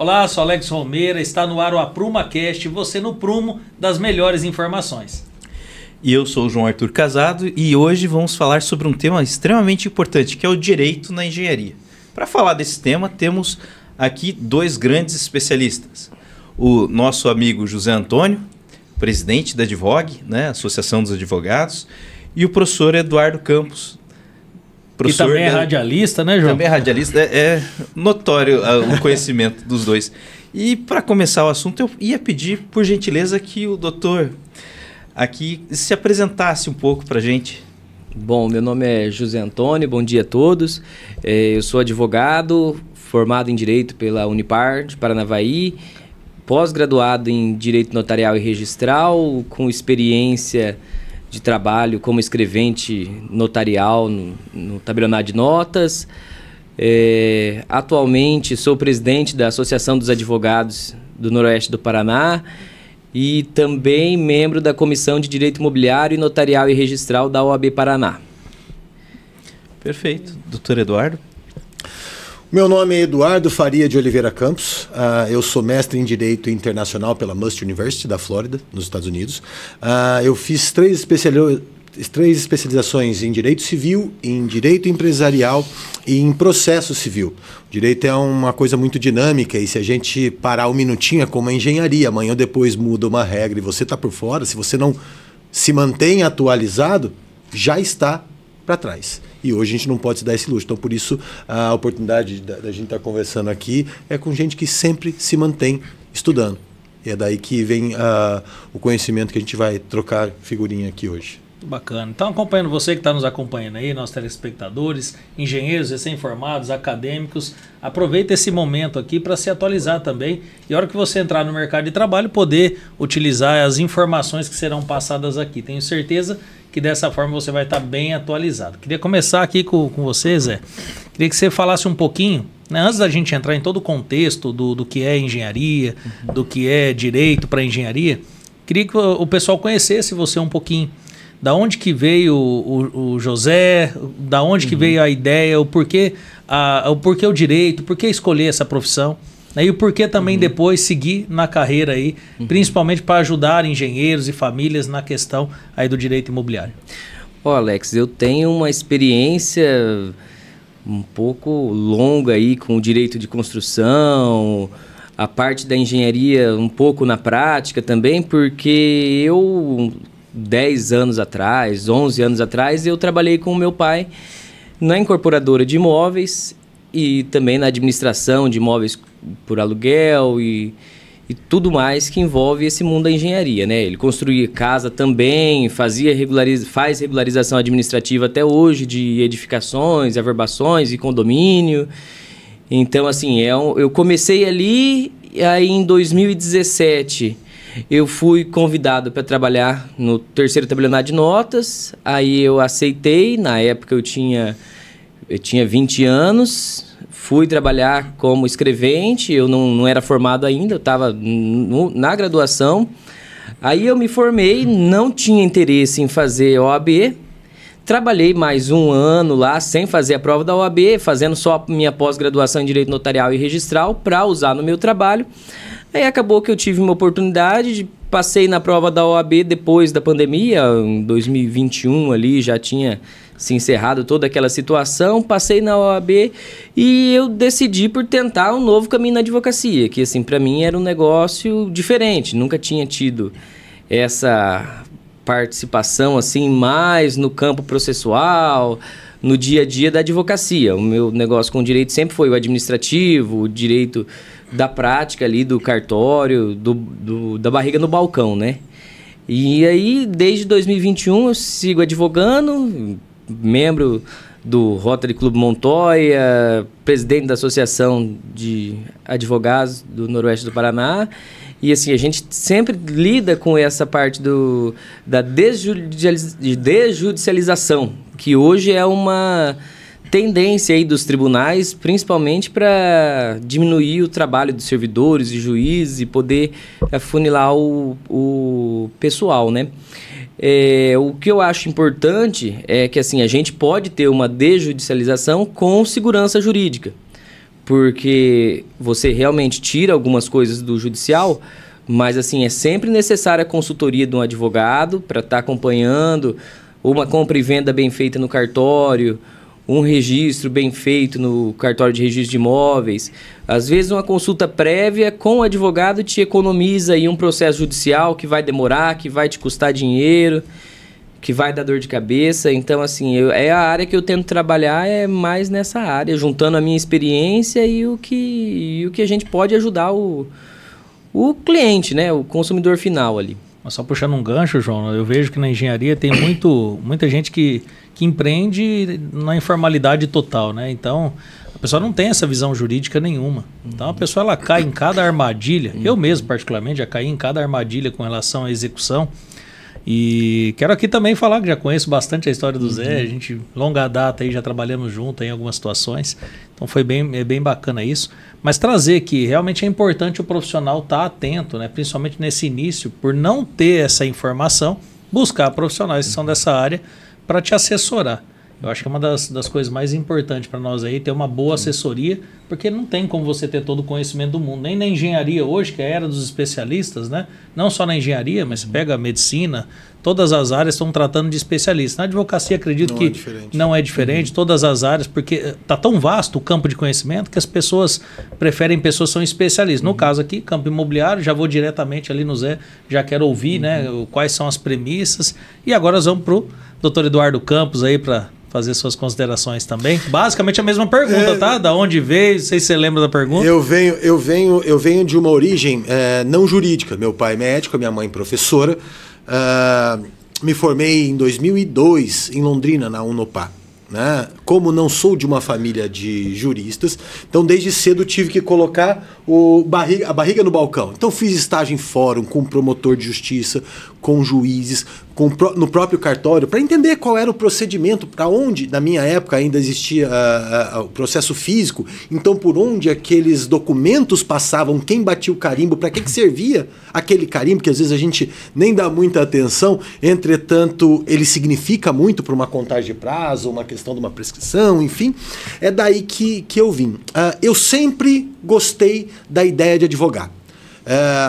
Olá, sou Alex Romeira, está no ar o AprumaCast, você no prumo das melhores informações. E eu sou o João Arthur Casado e hoje vamos falar sobre um tema extremamente importante, que é o direito na engenharia. Para falar desse tema, temos aqui dois grandes especialistas. O nosso amigo José Antônio, presidente da Advog, né, Associação dos Advogados, e o professor Eduardo Campos. Que também é radialista, né, João? Também é radialista, é notório o conhecimento dos dois. E para começar o assunto, eu ia pedir, por gentileza, que o doutor aqui se apresentasse um pouco para a gente. Bom, meu nome é José Antônio, bom dia a todos. Eu sou advogado, formado em Direito pela Unipar de Paranavaí, pós-graduado em Direito Notarial e Registral, com experiência de trabalho como escrevente notarial no tabelionato de notas. Atualmente sou presidente da Associação dos Advogados do Noroeste do Paraná e também membro da Comissão de Direito Imobiliário, Notarial e Registral da OAB Paraná. Perfeito. Doutor Eduardo? Meu nome é Eduardo Faria de Oliveira Campos, eu sou mestre em Direito Internacional pela Must University da Flórida, nos Estados Unidos. Eu fiz três especializações em Direito Civil, em Direito Empresarial e em Processo Civil. O direito é uma coisa muito dinâmica e se a gente parar um minutinho é como a engenharia, amanhã ou depois muda uma regra e você está por fora, se você não se mantém atualizado, já está para trás. E hoje a gente não pode se dar esse luxo. Então, por isso, a oportunidade da gente estar conversando aqui é com gente que sempre se mantém estudando. E é daí que vem o conhecimento que a gente vai trocar figurinha aqui hoje. Bacana. Então, acompanhando você que está nos acompanhando aí, nossos telespectadores, engenheiros recém-formados, acadêmicos, aproveita esse momento aqui para se atualizar também e a hora que você entrar no mercado de trabalho, poder utilizar as informações que serão passadas aqui. Tenho certeza que dessa forma você vai estar bem atualizado. Queria começar aqui com você, Zé. Queria que você falasse um pouquinho, né, antes da gente entrar em todo o contexto do que é engenharia, do que é direito para engenharia, queria que o pessoal conhecesse você um pouquinho. Da onde que veio o José, da onde que veio a ideia, o porquê o direito, por que escolher essa profissão, né, e o porquê também depois seguir na carreira aí, principalmente para ajudar engenheiros e famílias na questão aí do direito imobiliário. Alex, eu tenho uma experiência um pouco longa aí com o direito de construção, a parte da engenharia um pouco na prática também, porque eu 10 anos atrás, 11 anos atrás, eu trabalhei com o meu pai na incorporadora de imóveis e também na administração de imóveis por aluguel e tudo mais que envolve esse mundo da engenharia, né? Ele construía casa também, faz regularização administrativa até hoje de edificações, averbações e condomínio. Então, assim, eu comecei ali e aí em 2017... eu fui convidado para trabalhar no terceiro tabelionato de notas, aí eu aceitei, na época eu tinha 20 anos, fui trabalhar como escrevente, eu não era formado ainda, eu estava na graduação, aí eu me formei, não tinha interesse em fazer OAB, trabalhei mais um ano lá sem fazer a prova da OAB, fazendo só minha pós-graduação em Direito Notarial e Registral para usar no meu trabalho. Aí acabou que eu tive uma oportunidade, passei na prova da OAB depois da pandemia, em 2021 ali já tinha se encerrado toda aquela situação, passei na OAB e eu decidi por tentar um novo caminho na advocacia, que assim, para mim era um negócio diferente, nunca tinha tido essa participação assim mais no campo processual, no dia a dia da advocacia. O meu negócio com o direito sempre foi o administrativo, o direito da prática ali do cartório, da barriga no balcão, né? E aí, desde 2021, eu sigo advogando, membro do Rotary Club Montoya, presidente da Associação de Advogados do Noroeste do Paraná. E assim, a gente sempre lida com essa parte da desjudicialização, que hoje é uma tendência aí dos tribunais, principalmente para diminuir o trabalho dos servidores e juízes e poder afunilar o pessoal, né? O que eu acho importante é que assim, a gente pode ter uma desjudicialização com segurança jurídica, porque você realmente tira algumas coisas do judicial, mas assim, é sempre necessária a consultoria de um advogado para estar acompanhando uma compra e venda bem feita no cartório, um registro bem feito no cartório de registro de imóveis. Às vezes uma consulta prévia com o advogado te economiza aí um processo judicial que vai demorar, que vai te custar dinheiro, que vai dar dor de cabeça. Então, assim, é a área que eu tento trabalhar, é mais nessa área, juntando a minha experiência e o que a gente pode ajudar o cliente, né? O consumidor final ali. Mas só puxando um gancho, João, eu vejo que na engenharia tem muita gente que empreende na informalidade total, né? Então, a pessoa não tem essa visão jurídica nenhuma. Então, a pessoa ela cai em cada armadilha. Eu mesmo, particularmente, já caí em cada armadilha com relação à execução. E quero aqui também falar que já conheço bastante a história do Zé. A gente, longa data, aí, já trabalhamos junto em algumas situações. Então, é bem bacana isso. Mas trazer que realmente é importante o profissional estar atento, né? Principalmente nesse início, por não ter essa informação, buscar profissionais que são dessa área para te assessorar. Eu acho que é uma das coisas mais importantes para nós aí, ter uma boa assessoria, porque não tem como você ter todo o conhecimento do mundo. Nem na engenharia hoje, que é a era dos especialistas, né? Não só na engenharia, mas você pega a medicina, todas as áreas estão tratando de especialistas. Na advocacia, acredito que não é diferente, todas as áreas, porque está tão vasto o campo de conhecimento que as pessoas preferem pessoas que são especialistas. No caso aqui, campo imobiliário, já vou diretamente ali no Zé, já quero ouvir né, quais são as premissas. E agora nós vamos para o Dr. Eduardo Campos aí para fazer suas considerações também. Basicamente a mesma pergunta, tá? Da onde veio? Não sei se você lembra da pergunta. Eu venho de uma origem não jurídica. Meu pai é médico, minha mãe professora. Me formei em 2002 em Londrina, na Unopar. Né? Como não sou de uma família de juristas, então desde cedo tive que colocar a barriga no balcão. Então fiz estágio em fórum com promotor de justiça, com juízes, no próprio cartório, para entender qual era o procedimento, para onde, na minha época, ainda existia o processo físico, então por onde aqueles documentos passavam, quem batia o carimbo, para que servia aquele carimbo, que às vezes a gente nem dá muita atenção, entretanto, ele significa muito para uma contagem de prazo, uma questão de uma prescrição, enfim, é daí que eu vim. Eu sempre gostei da ideia de advogar.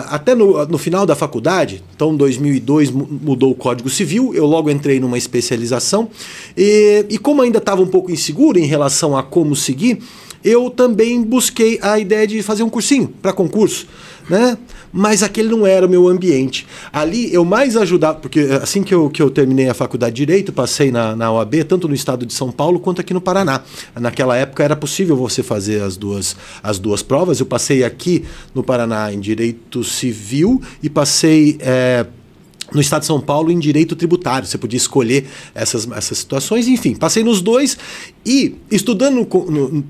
Até no final da faculdade, então em 2002 mudou o Código Civil, eu logo entrei numa especialização e como ainda estava um pouco inseguro em relação a como seguir, eu também busquei a ideia de fazer um cursinho para concurso, né? Mas aquele não era o meu ambiente. Ali eu mais ajudava, porque assim que eu terminei a faculdade de Direito, passei na OAB, tanto no estado de São Paulo quanto aqui no Paraná. Naquela época era possível você fazer as duas provas. Eu passei aqui no Paraná em Direito Civil e passei no estado de São Paulo em Direito Tributário. Você podia escolher essas situações. Enfim, passei nos dois e estudando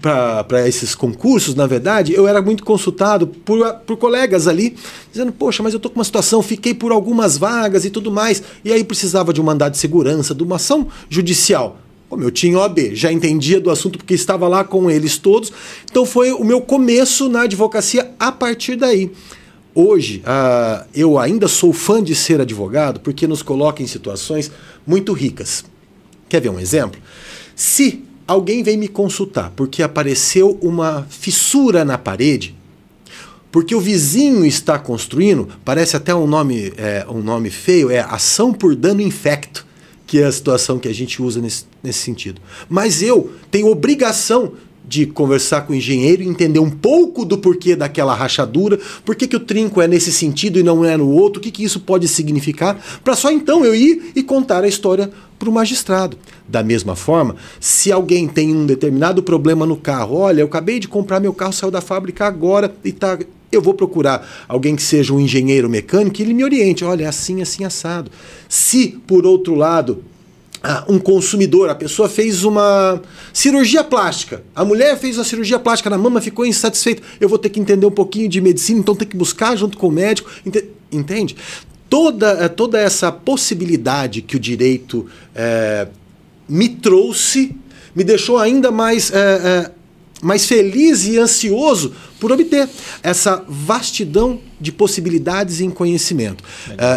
para esses concursos, na verdade, eu era muito consultado por colegas ali, dizendo, poxa, mas eu estou com uma situação, fiquei por algumas vagas e tudo mais, e aí precisava de um mandado de segurança, de uma ação judicial. Como eu tinha OAB, já entendia do assunto porque estava lá com eles todos, então foi o meu começo na advocacia a partir daí. Hoje, eu ainda sou fã de ser advogado porque nos coloca em situações muito ricas. Quer ver um exemplo? Se alguém vem me consultar porque apareceu uma fissura na parede, porque o vizinho está construindo, parece até um nome feio, é ação por dano infecto, que é a situação que a gente usa nesse sentido. Mas eu tenho obrigação de conversar com o engenheiro e entender um pouco do porquê daquela rachadura, por que o trinco é nesse sentido e não é no outro, o que isso pode significar, para só então eu ir e contar a história para o magistrado. Da mesma forma, se alguém tem um determinado problema no carro, olha, eu acabei de comprar meu carro, saiu da fábrica agora e tá... Eu vou procurar alguém que seja um engenheiro mecânico e ele me oriente, olha, é assim, assim, assado. Se, por outro lado, um consumidor, a pessoa fez uma cirurgia plástica, a mulher fez uma cirurgia plástica na mama, ficou insatisfeita, eu vou ter que entender um pouquinho de medicina, então tem que buscar junto com o médico, entende? Toda essa possibilidade que o direito me trouxe, me deixou ainda mais mais feliz e ansioso por obter essa vastidão de possibilidades em conhecimento.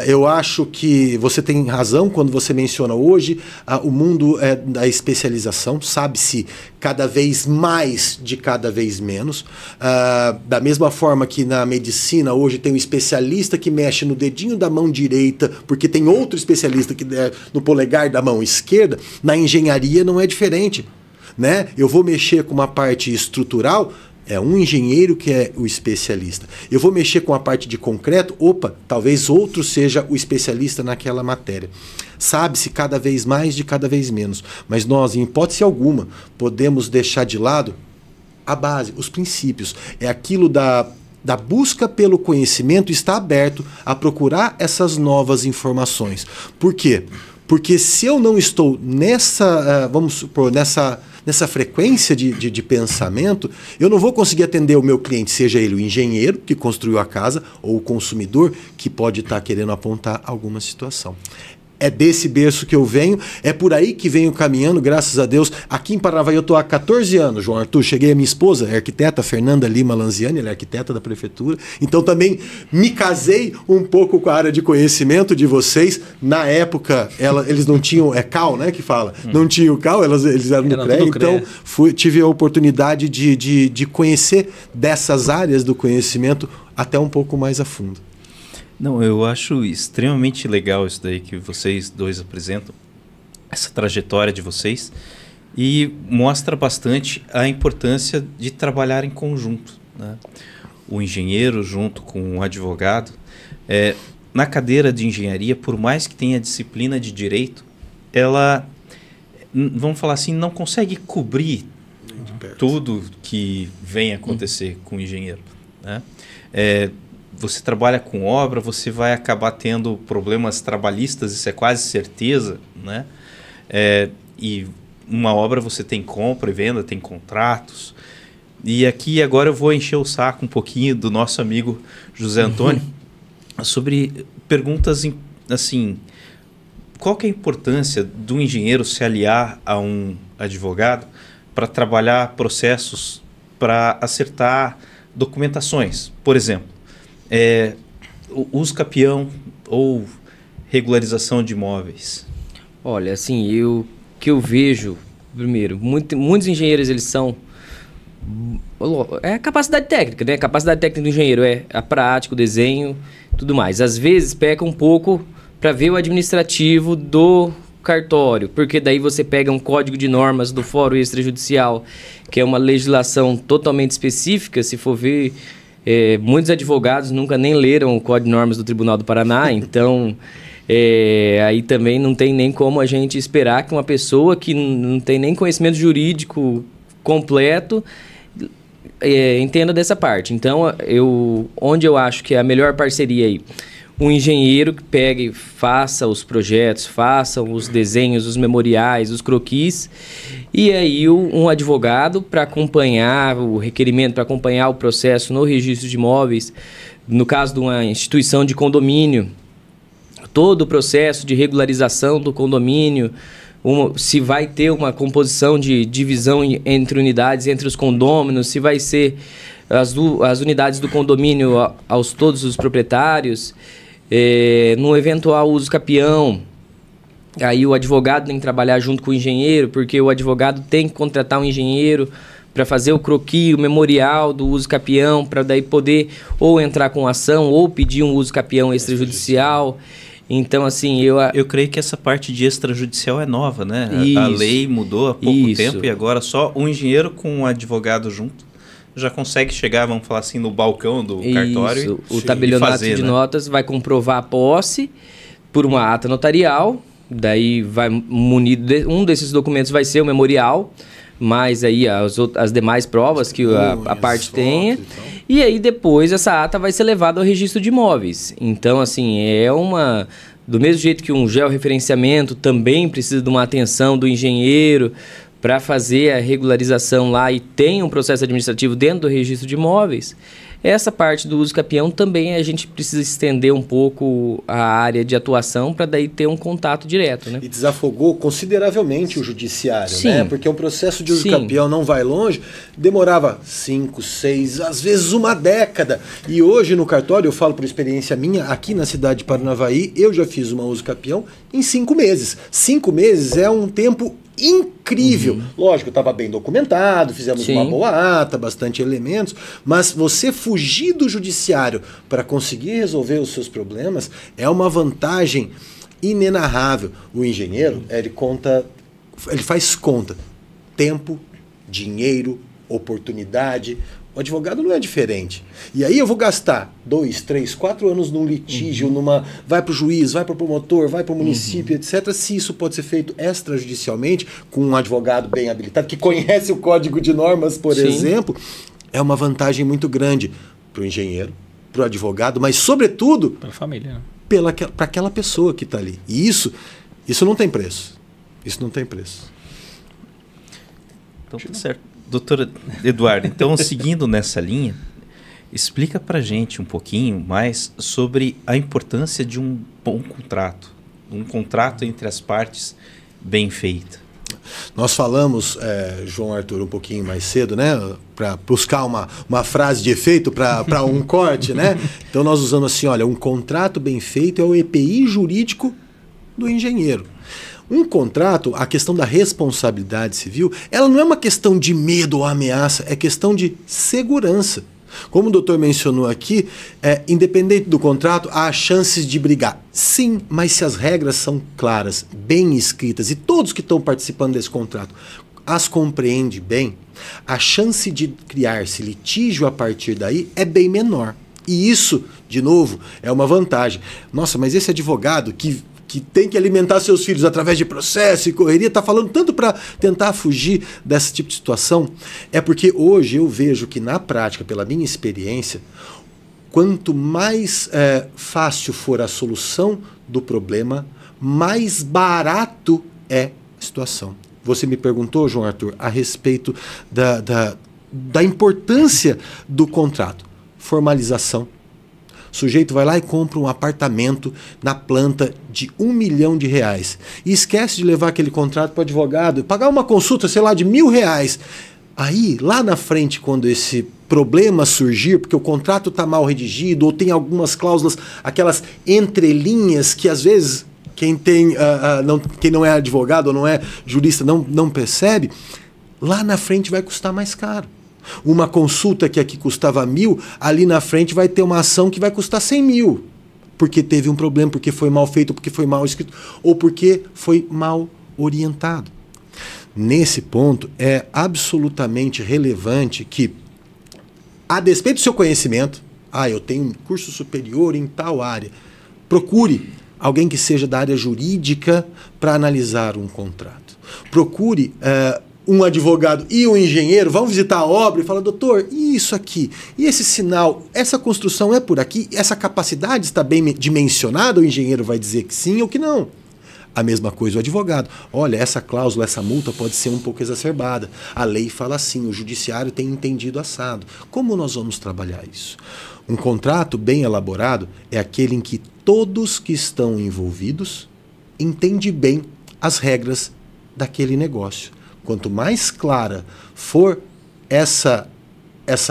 Eu acho que você tem razão quando você menciona hoje o mundo da especialização, sabe-se cada vez mais de cada vez menos. Da mesma forma que na medicina hoje tem um especialista que mexe no dedinho da mão direita, porque tem outro especialista que no polegar da mão esquerda, na engenharia não é diferente. Né? Eu vou mexer com uma parte estrutural, é um engenheiro que é o especialista. Eu vou mexer com a parte de concreto, talvez outro seja o especialista naquela matéria. Sabe-se cada vez mais de cada vez menos. Mas nós, em hipótese alguma, podemos deixar de lado a base, os princípios. É aquilo da busca pelo conhecimento, está aberto a procurar essas novas informações. Por quê? Porque se eu não estou nessa, vamos supor, nessa frequência de pensamento, eu não vou conseguir atender o meu cliente, seja ele o engenheiro que construiu a casa ou o consumidor que pode estar querendo apontar alguma situação. É desse berço que eu venho, é por aí que venho caminhando, graças a Deus. Aqui em Paranavaí eu estou há 14 anos, João Arthur. Cheguei a minha esposa, é arquiteta, Fernanda Lima Lanziani, ela é arquiteta da prefeitura. Então também me casei um pouco com a área de conhecimento de vocês. Na época, eles não tinham, CAL, né, que fala? Não tinham o CAL, eles eram no CREA. Então tive a oportunidade de conhecer dessas áreas do conhecimento até um pouco mais a fundo. Não, eu acho extremamente legal isso daí que vocês dois apresentam, essa trajetória de vocês, e mostra bastante a importância de trabalhar em conjunto, né? O engenheiro junto com o advogado. Na cadeira de engenharia, por mais que tenha disciplina de direito, ela, vamos falar assim, não consegue cobrir tudo que vem acontecer com o engenheiro, né? Você trabalha com obra, você vai acabar tendo problemas trabalhistas, isso é quase certeza, né? E uma obra você tem compra e venda, tem contratos. E aqui agora eu vou encher o saco um pouquinho do nosso amigo José Antônio sobre perguntas assim, qual que é a importância do engenheiro se aliar a um advogado para trabalhar processos, para acertar documentações, por exemplo? O uso capião ou regularização de imóveis? Olha, assim, o que eu vejo, primeiro, muitos engenheiros, eles são... É a capacidade técnica, né? A capacidade técnica do engenheiro é a prática, o desenho, tudo mais. Às vezes peca um pouco para ver o administrativo do cartório, porque daí você pega um código de normas do Fórum Extrajudicial, que é uma legislação totalmente específica, se for ver... muitos advogados nunca nem leram o Código de Normas do Tribunal do Paraná, então aí também não tem nem como a gente esperar que uma pessoa que não tem nem conhecimento jurídico completo entenda dessa parte. Então, onde eu acho que é a melhor parceria aí, um engenheiro que pegue e faça os projetos, faça os desenhos, os memoriais, os croquis, e aí um advogado para acompanhar o requerimento, para acompanhar o processo no registro de imóveis, no caso de uma instituição de condomínio, todo o processo de regularização do condomínio, se vai ter uma composição de divisão entre unidades, entre os condôminos, se vai ser as unidades do condomínio aos todos os proprietários, no eventual uso capião, aí o advogado tem que trabalhar junto com o engenheiro, porque o advogado tem que contratar um engenheiro para fazer o croquis, o memorial do uso capião, para daí poder ou entrar com ação ou pedir um uso capião extrajudicial. Então, assim, eu creio que essa parte de extrajudicial é nova, né? A lei mudou há pouco tempo e agora só um engenheiro com um advogado junto já consegue chegar, vamos falar assim, no balcão do cartório. O tabelionato de notas vai comprovar a posse por uma ata notarial, daí vai munido um desses documentos vai ser o memorial, mas aí as demais provas que a parte tenha, e aí depois essa ata vai ser levada ao registro de imóveis. Então, assim, do mesmo jeito que um georreferenciamento também precisa de uma atenção do engenheiro para fazer a regularização lá e tem um processo administrativo dentro do registro de imóveis, essa parte do uso capião também a gente precisa estender um pouco a área de atuação para daí ter um contato direto, né? E desafogou consideravelmente o judiciário, Sim. né? Porque um processo de uso Sim. capião não vai longe, demorava 5, 6, às vezes uma década. E hoje no cartório, eu falo por experiência minha, aqui na cidade de Paranavaí, eu já fiz uma uso capião em 5 meses. 5 meses é um tempo incrível. Lógico, estava bem documentado, fizemos Sim. uma boa ata, bastante elementos, mas você fugir do judiciário para conseguir resolver os seus problemas é uma vantagem inenarrável. O engenheiro, ele faz conta. Tempo, dinheiro, oportunidade. O advogado não é diferente. E aí eu vou gastar 2, 3, 4 anos num litígio, vai para o juiz, vai para o promotor, vai para o município, etc. Se isso pode ser feito extrajudicialmente, com um advogado bem habilitado, que conhece o código de normas, por Sim. exemplo, é uma vantagem muito grande para o engenheiro, para o advogado, mas sobretudo Para a família, né? para aquela pessoa que está ali. E isso não tem preço. Isso não tem preço. Então tá certo. Doutor Eduardo, então seguindo nessa linha, explica pra gente um pouquinho mais sobre a importância de um bom contrato, um contrato entre as partes bem feito. Nós falamos, João Arthur, um pouquinho mais cedo, né, para buscar uma frase de efeito para um corte, né? Então nós usamos assim, olha, um contrato bem feito é o EPI jurídico do engenheiro. Um contrato, a questão da responsabilidade civil, ela não é uma questão de medo ou ameaça, é questão de segurança. Como o doutor mencionou aqui, independente do contrato, há chances de brigar. Sim, mas se as regras são claras, bem escritas, e todos que estão participando desse contrato as compreendem bem, a chance de criar-se litígio a partir daí é bem menor. E isso, de novo, é uma vantagem. Nossa, mas esse advogado que tem que alimentar seus filhos através de processo e correria, está falando tanto para tentar fugir desse tipo de situação, é porque hoje eu vejo que na prática, pela minha experiência, quanto mais fácil for a solução do problema, mais barato é a situação. Você me perguntou, João Arthur, a respeito da importância do contrato. Formalização. O sujeito vai lá e compra um apartamento na planta de R$1 milhão e esquece de levar aquele contrato para o advogado, pagar uma consulta, sei lá, de R$1.000. Aí, lá na frente, quando esse problema surgir, porque o contrato está mal redigido ou tem algumas cláusulas, aquelas entrelinhas que às vezes quem não é advogado ou não é jurista não percebe, lá na frente vai custar mais caro. Uma consulta que aqui custava 1.000, ali na frente vai ter uma ação que vai custar 100 mil. Porque teve um problema, porque foi mal feito, porque foi mal escrito, ou porque foi mal orientado. Nesse ponto, é absolutamente relevante que, a despeito do seu conhecimento, eu tenho um curso superior em tal área, procure alguém que seja da área jurídica para analisar um contrato. Procure um advogado e um engenheiro, vão visitar a obra e falar, doutor, e isso aqui? E esse sinal, essa construção é por aqui? Essa capacidade está bem dimensionada? O engenheiro vai dizer que sim ou que não. A mesma coisa o advogado. Olha, essa cláusula, essa multa pode ser um pouco exacerbada. A lei fala assim, o judiciário tem entendido assado. Como nós vamos trabalhar isso? Um contrato bem elaborado é aquele em que todos que estão envolvidos entendem bem as regras daquele negócio. Quanto mais clara for essa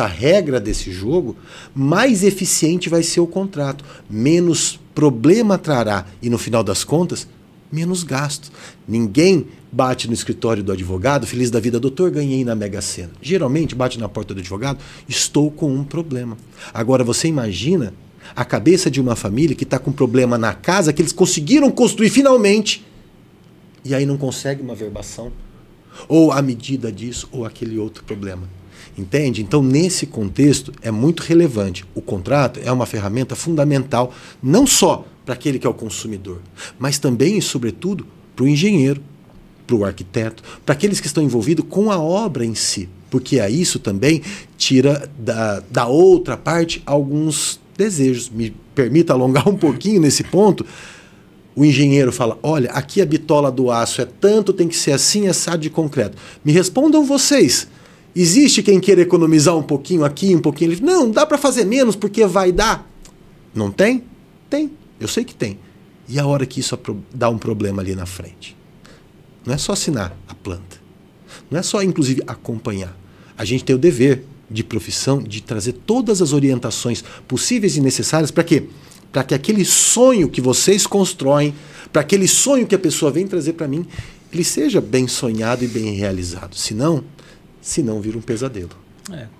regra desse jogo, mais eficiente vai ser o contrato. Menos problema trará e, no final das contas, menos gasto. Ninguém bate no escritório do advogado, feliz da vida, doutor, ganhei na Mega Sena. Geralmente bate na porta do advogado, estou com um problema. Agora você imagina a cabeça de uma família que está com problema na casa que eles conseguiram construir finalmente e aí não consegue uma verbação. Ou a medida disso, ou aquele outro problema. Entende? Então, nesse contexto, é muito relevante. O contrato é uma ferramenta fundamental, não só para aquele que é o consumidor, mas também e, sobretudo, para o engenheiro, para o arquiteto, para aqueles que estão envolvidos com a obra em si. Porque a isso também tira da outra parte alguns desejos. Me permita alongar um pouquinho nesse ponto. O engenheiro fala, olha, aqui a bitola do aço é tanto, tem que ser assim, assado de concreto. Me respondam vocês. Existe quem queira economizar um pouquinho aqui, um pouquinho ali? Não, dá para fazer menos porque vai dar. Não tem? Tem. Eu sei que tem. E a hora que isso dá um problema ali na frente? Não é só assinar a planta. Não é só, inclusive, acompanhar. A gente tem o dever de profissão de trazer todas as orientações possíveis e necessárias para quê? Para que aquele sonho que vocês constroem, para aquele sonho que a pessoa vem trazer para mim, ele seja bem sonhado e bem realizado. Senão vira um pesadelo.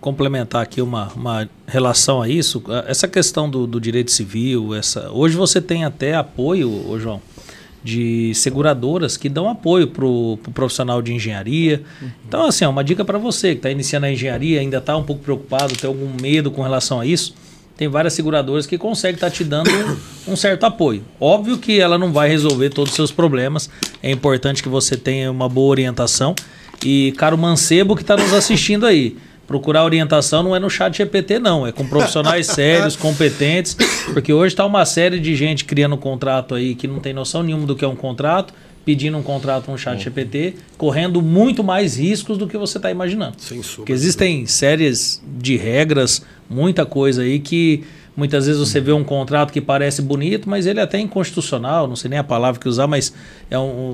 Complementar aqui uma relação a isso, essa questão do direito civil, hoje você tem até apoio, João, de seguradoras que dão apoio para o profissional de engenharia. Então, assim, uma dica para você que está iniciando a engenharia, ainda está um pouco preocupado, tem algum medo com relação a isso, tem várias seguradoras que conseguem estar te dando um certo apoio. Óbvio que ela não vai resolver todos os seus problemas, é importante que você tenha uma boa orientação. E, caro mancebo que está nos assistindo aí, procurar orientação não é no ChatGPT não, é com profissionais sérios, competentes, porque hoje está uma série de gente criando um contrato aí que não tem noção nenhuma do que é um contrato, pedindo um contrato no ChatGPT, correndo muito mais riscos do que você está imaginando. Sem sombra. Porque existem séries de regras, muita coisa aí que muitas vezes você vê um contrato que parece bonito, mas ele é até inconstitucional, não sei nem a palavra que usar, mas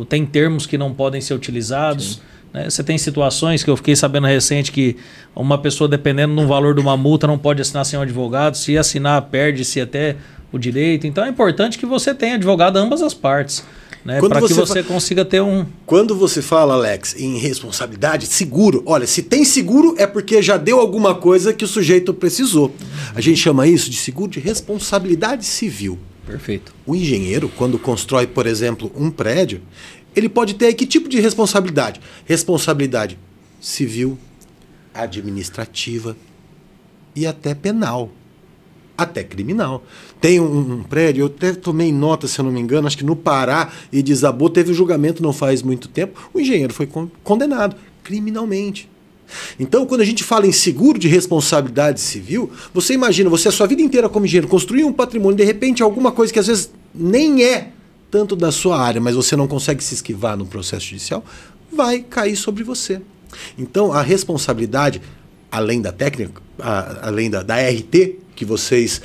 tem termos que não podem ser utilizados. Né? Você tem situações que eu fiquei sabendo recente que uma pessoa, dependendo do valor de uma multa, não pode assinar sem um advogado. Se assinar, perde-se até o direito. Então é importante que você tenha advogado ambas as partes. Né? Para que você consiga ter um... Quando você fala, Alex, em responsabilidade, seguro, olha, se tem seguro é porque já deu alguma coisa que o sujeito precisou. A gente chama isso de seguro de responsabilidade civil. Perfeito. O engenheiro, quando constrói, por exemplo, um prédio, ele pode ter que tipo de responsabilidade? Responsabilidade civil, administrativa e até penal. Até criminal. Tem um prédio, eu até tomei nota, se eu não me engano, acho que no Pará, e desabou, teve um julgamento não faz muito tempo, o engenheiro foi condenado criminalmente. Então, quando a gente fala em seguro de responsabilidade civil, você imagina, você a sua vida inteira como engenheiro, construir um patrimônio, de repente alguma coisa que às vezes nem é tanto da sua área, mas você não consegue se esquivar no processo judicial, vai cair sobre você. Então, a responsabilidade, além da técnica, além da RT, que vocês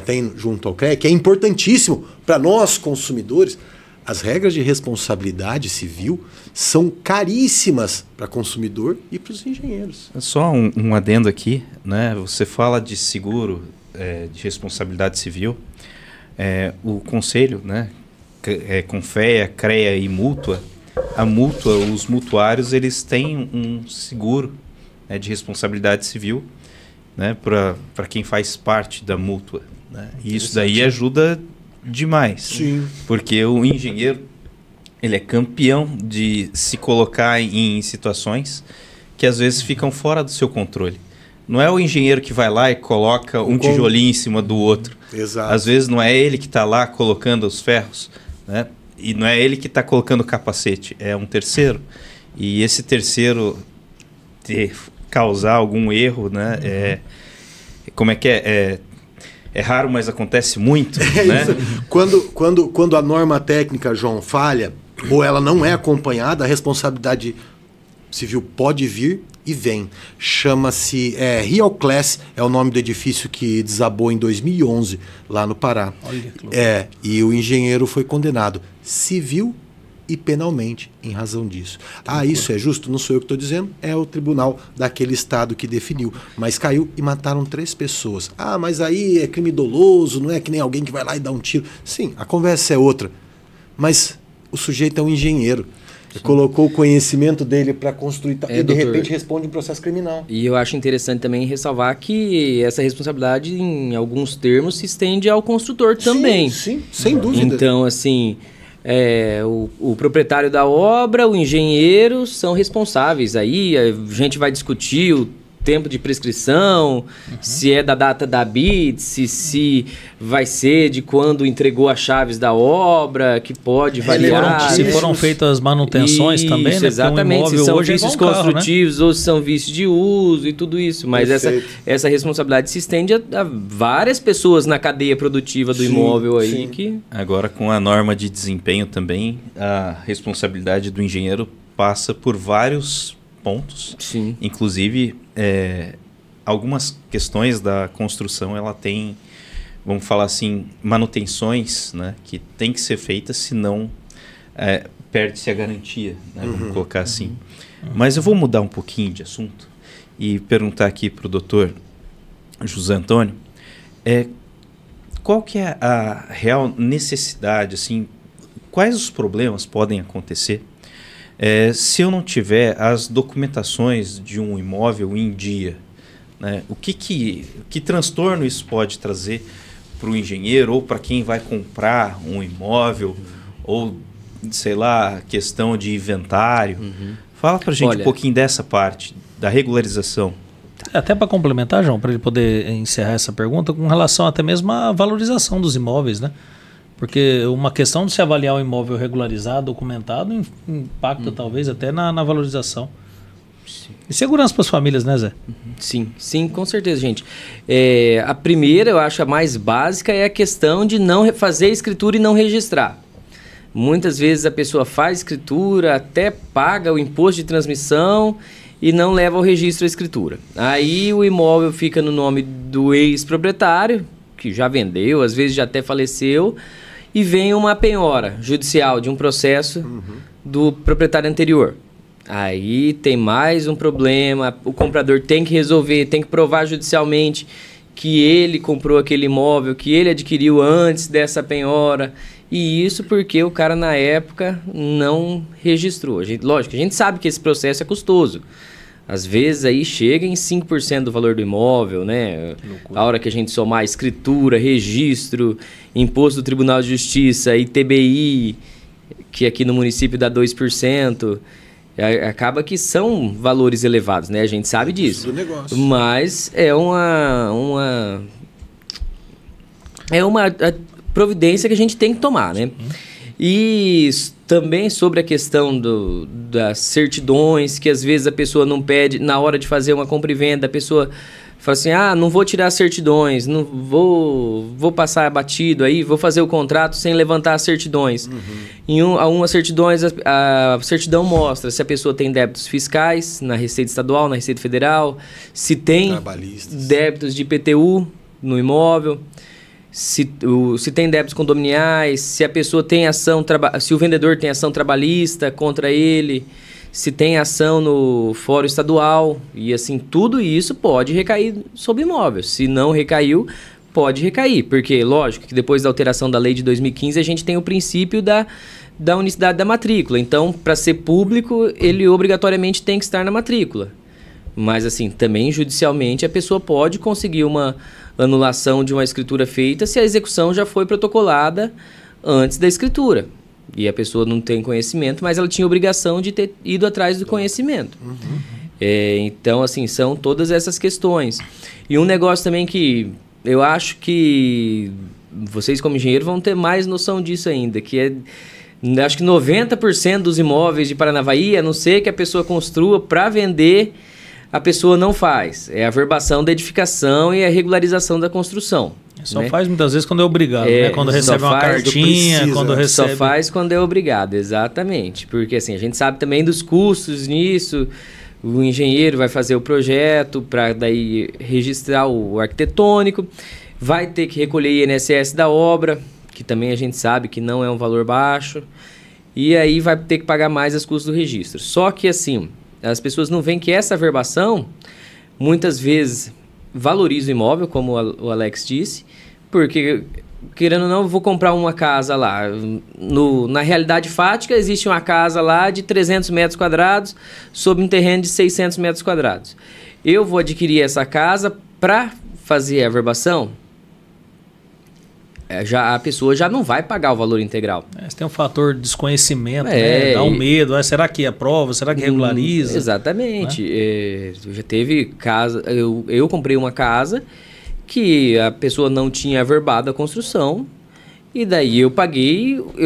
têm junto ao CREA, que é importantíssimo para nós consumidores, as regras de responsabilidade civil são caríssimas para o consumidor e para os engenheiros. Só um adendo aqui, né? Você fala de seguro de responsabilidade civil, o conselho, né? Confea, CREA e mútua, a mútua, os mutuários, eles têm um seguro de responsabilidade civil, né, para quem faz parte da mútua. Né? E isso daí ajuda demais. Sim. Porque o engenheiro, ele é campeão de se colocar em situações que às vezes ficam fora do seu controle. Não é o engenheiro que vai lá e coloca um tijolinho em cima do outro. Exato. Às vezes não é ele que está lá colocando os ferros, né? E não é ele que está colocando o capacete, é um terceiro. E esse terceiro causar algum erro, né? Como é que é? É raro, mas acontece muito. Né? Quando a norma técnica, João, falha, ou ela não é acompanhada, a responsabilidade civil pode vir e vem. Chama-se Real Class, é o nome do edifício que desabou em 2011, lá no Pará. Olha que loucura. E o engenheiro foi condenado civil e penalmente em razão disso. Isso é justo? Não sou eu que estou dizendo, é o tribunal daquele estado que definiu. Mas caiu e mataram 3 pessoas. Mas aí é crime doloso, não é que nem alguém que vai lá e dá um tiro. Sim, a conversa é outra. Mas o sujeito é um engenheiro. Colocou o conhecimento dele para construir e de repente responde um processo criminal. E eu acho interessante também ressalvar que essa responsabilidade, em alguns termos, se estende ao construtor também. Sim, sem dúvida. Então, assim, o proprietário da obra, o engenheiro são responsáveis. Aí a gente vai discutir tempo de prescrição, se é da data da BIT, se vai ser de quando entregou as chaves da obra, que pode variar. Se foram feitas manutenções também, né? Exatamente, se são hoje vícios é igual um carro, construtivos, ou se são vícios de uso e tudo isso. Mas essa responsabilidade se estende a várias pessoas na cadeia produtiva do imóvel aí. Que... Agora, com a norma de desempenho também, a responsabilidade do engenheiro passa por vários pontos. Sim. Inclusive, algumas questões da construção, ela tem, vamos falar assim, manutenções, né, que tem que ser feitas, senão perde-se a garantia, né, vamos colocar assim. Mas eu vou mudar um pouquinho de assunto e perguntar aqui para o doutor José Antônio, qual que é a real necessidade, assim, quais os problemas podem acontecer se eu não tiver as documentações de um imóvel em dia, né? Que transtorno isso pode trazer para o engenheiro ou para quem vai comprar um imóvel ou, sei lá, questão de inventário? Fala para a gente um pouquinho dessa parte, da regularização. Até para complementar, João, para ele poder encerrar essa pergunta, com relação até mesmo à valorização dos imóveis, né? Porque uma questão de se avaliar um imóvel regularizado, documentado, impacta talvez até na valorização. Sim. E segurança para as famílias, né, Zé? Sim, com certeza, gente. A primeira, eu acho a mais básica, é a questão de não fazer escritura e não registrar. Muitas vezes a pessoa faz escritura, até paga o imposto de transmissão e não leva ao registro a escritura. Aí o imóvel fica no nome do ex-proprietário, que já vendeu, às vezes já até faleceu, e vem uma penhora judicial de um processo do proprietário anterior. Aí tem mais um problema, o comprador tem que resolver, tem que provar judicialmente que ele comprou aquele imóvel, que ele adquiriu antes dessa penhora, e isso porque o cara na época não registrou. Lógico, a gente sabe que esse processo é custoso. Às vezes aí chega em 5% do valor do imóvel, né? A hora que a gente somar escritura, registro, imposto do Tribunal de Justiça, ITBI, que aqui no município dá 2%, acaba que são valores elevados, né? A gente sabe disso. Do negócio. Mas é uma providência que a gente tem que tomar, né? E também sobre a questão das certidões, que às vezes a pessoa não pede, na hora de fazer uma compra e venda, a pessoa fala assim, não vou tirar as certidões, não vou passar batido aí, vou fazer o contrato sem levantar as certidões. Em algumas certidões, a certidão mostra se a pessoa tem débitos fiscais na Receita Estadual, na Receita Federal, se tem débitos de IPTU no imóvel, se tem débitos condominiais, se a pessoa tem ação, se o vendedor tem ação trabalhista contra ele, se tem ação no fórum estadual, e assim, tudo isso pode recair sobre imóvel. Se não recaiu, pode recair, porque lógico que depois da alteração da lei de 2015 a gente tem o princípio da unicidade da matrícula. Então, para ser público, ele obrigatoriamente tem que estar na matrícula. Mas assim, também judicialmente a pessoa pode conseguir uma anulação de uma escritura feita se a execução já foi protocolada antes da escritura. E a pessoa não tem conhecimento, mas ela tinha obrigação de ter ido atrás do conhecimento. Então, assim, são todas essas questões. E um negócio também que eu acho que vocês como engenheiros vão ter mais noção disso ainda, que acho que 90% dos imóveis de Paranavaí, a não ser que a pessoa construa para vender, a pessoa não faz. É a verbação da edificação e a regularização da construção. Só faz muitas vezes quando é obrigado, né? Quando recebe uma cartinha, quando recebe... Só faz quando é obrigado, exatamente. Porque assim, a gente sabe também dos custos nisso. O engenheiro vai fazer o projeto para daí registrar o arquitetônico. Vai ter que recolher INSS da obra, que também a gente sabe que não é um valor baixo. E aí vai ter que pagar mais os custos do registro. Só que assim... As pessoas não veem que essa verbação, muitas vezes, valoriza o imóvel, como o Alex disse, porque, querendo ou não, eu vou comprar uma casa lá. Na realidade fática, existe uma casa lá de 300 metros quadrados sobre um terreno de 600 metros quadrados. Eu vou adquirir essa casa para fazer a verbação. a pessoa já não vai pagar o valor integral. Você tem um fator de desconhecimento, né? Dá um medo. Será que aprova? Será que regulariza? Exatamente. Né? Já teve casa... Eu comprei uma casa que a pessoa não tinha averbado a construção. E daí eu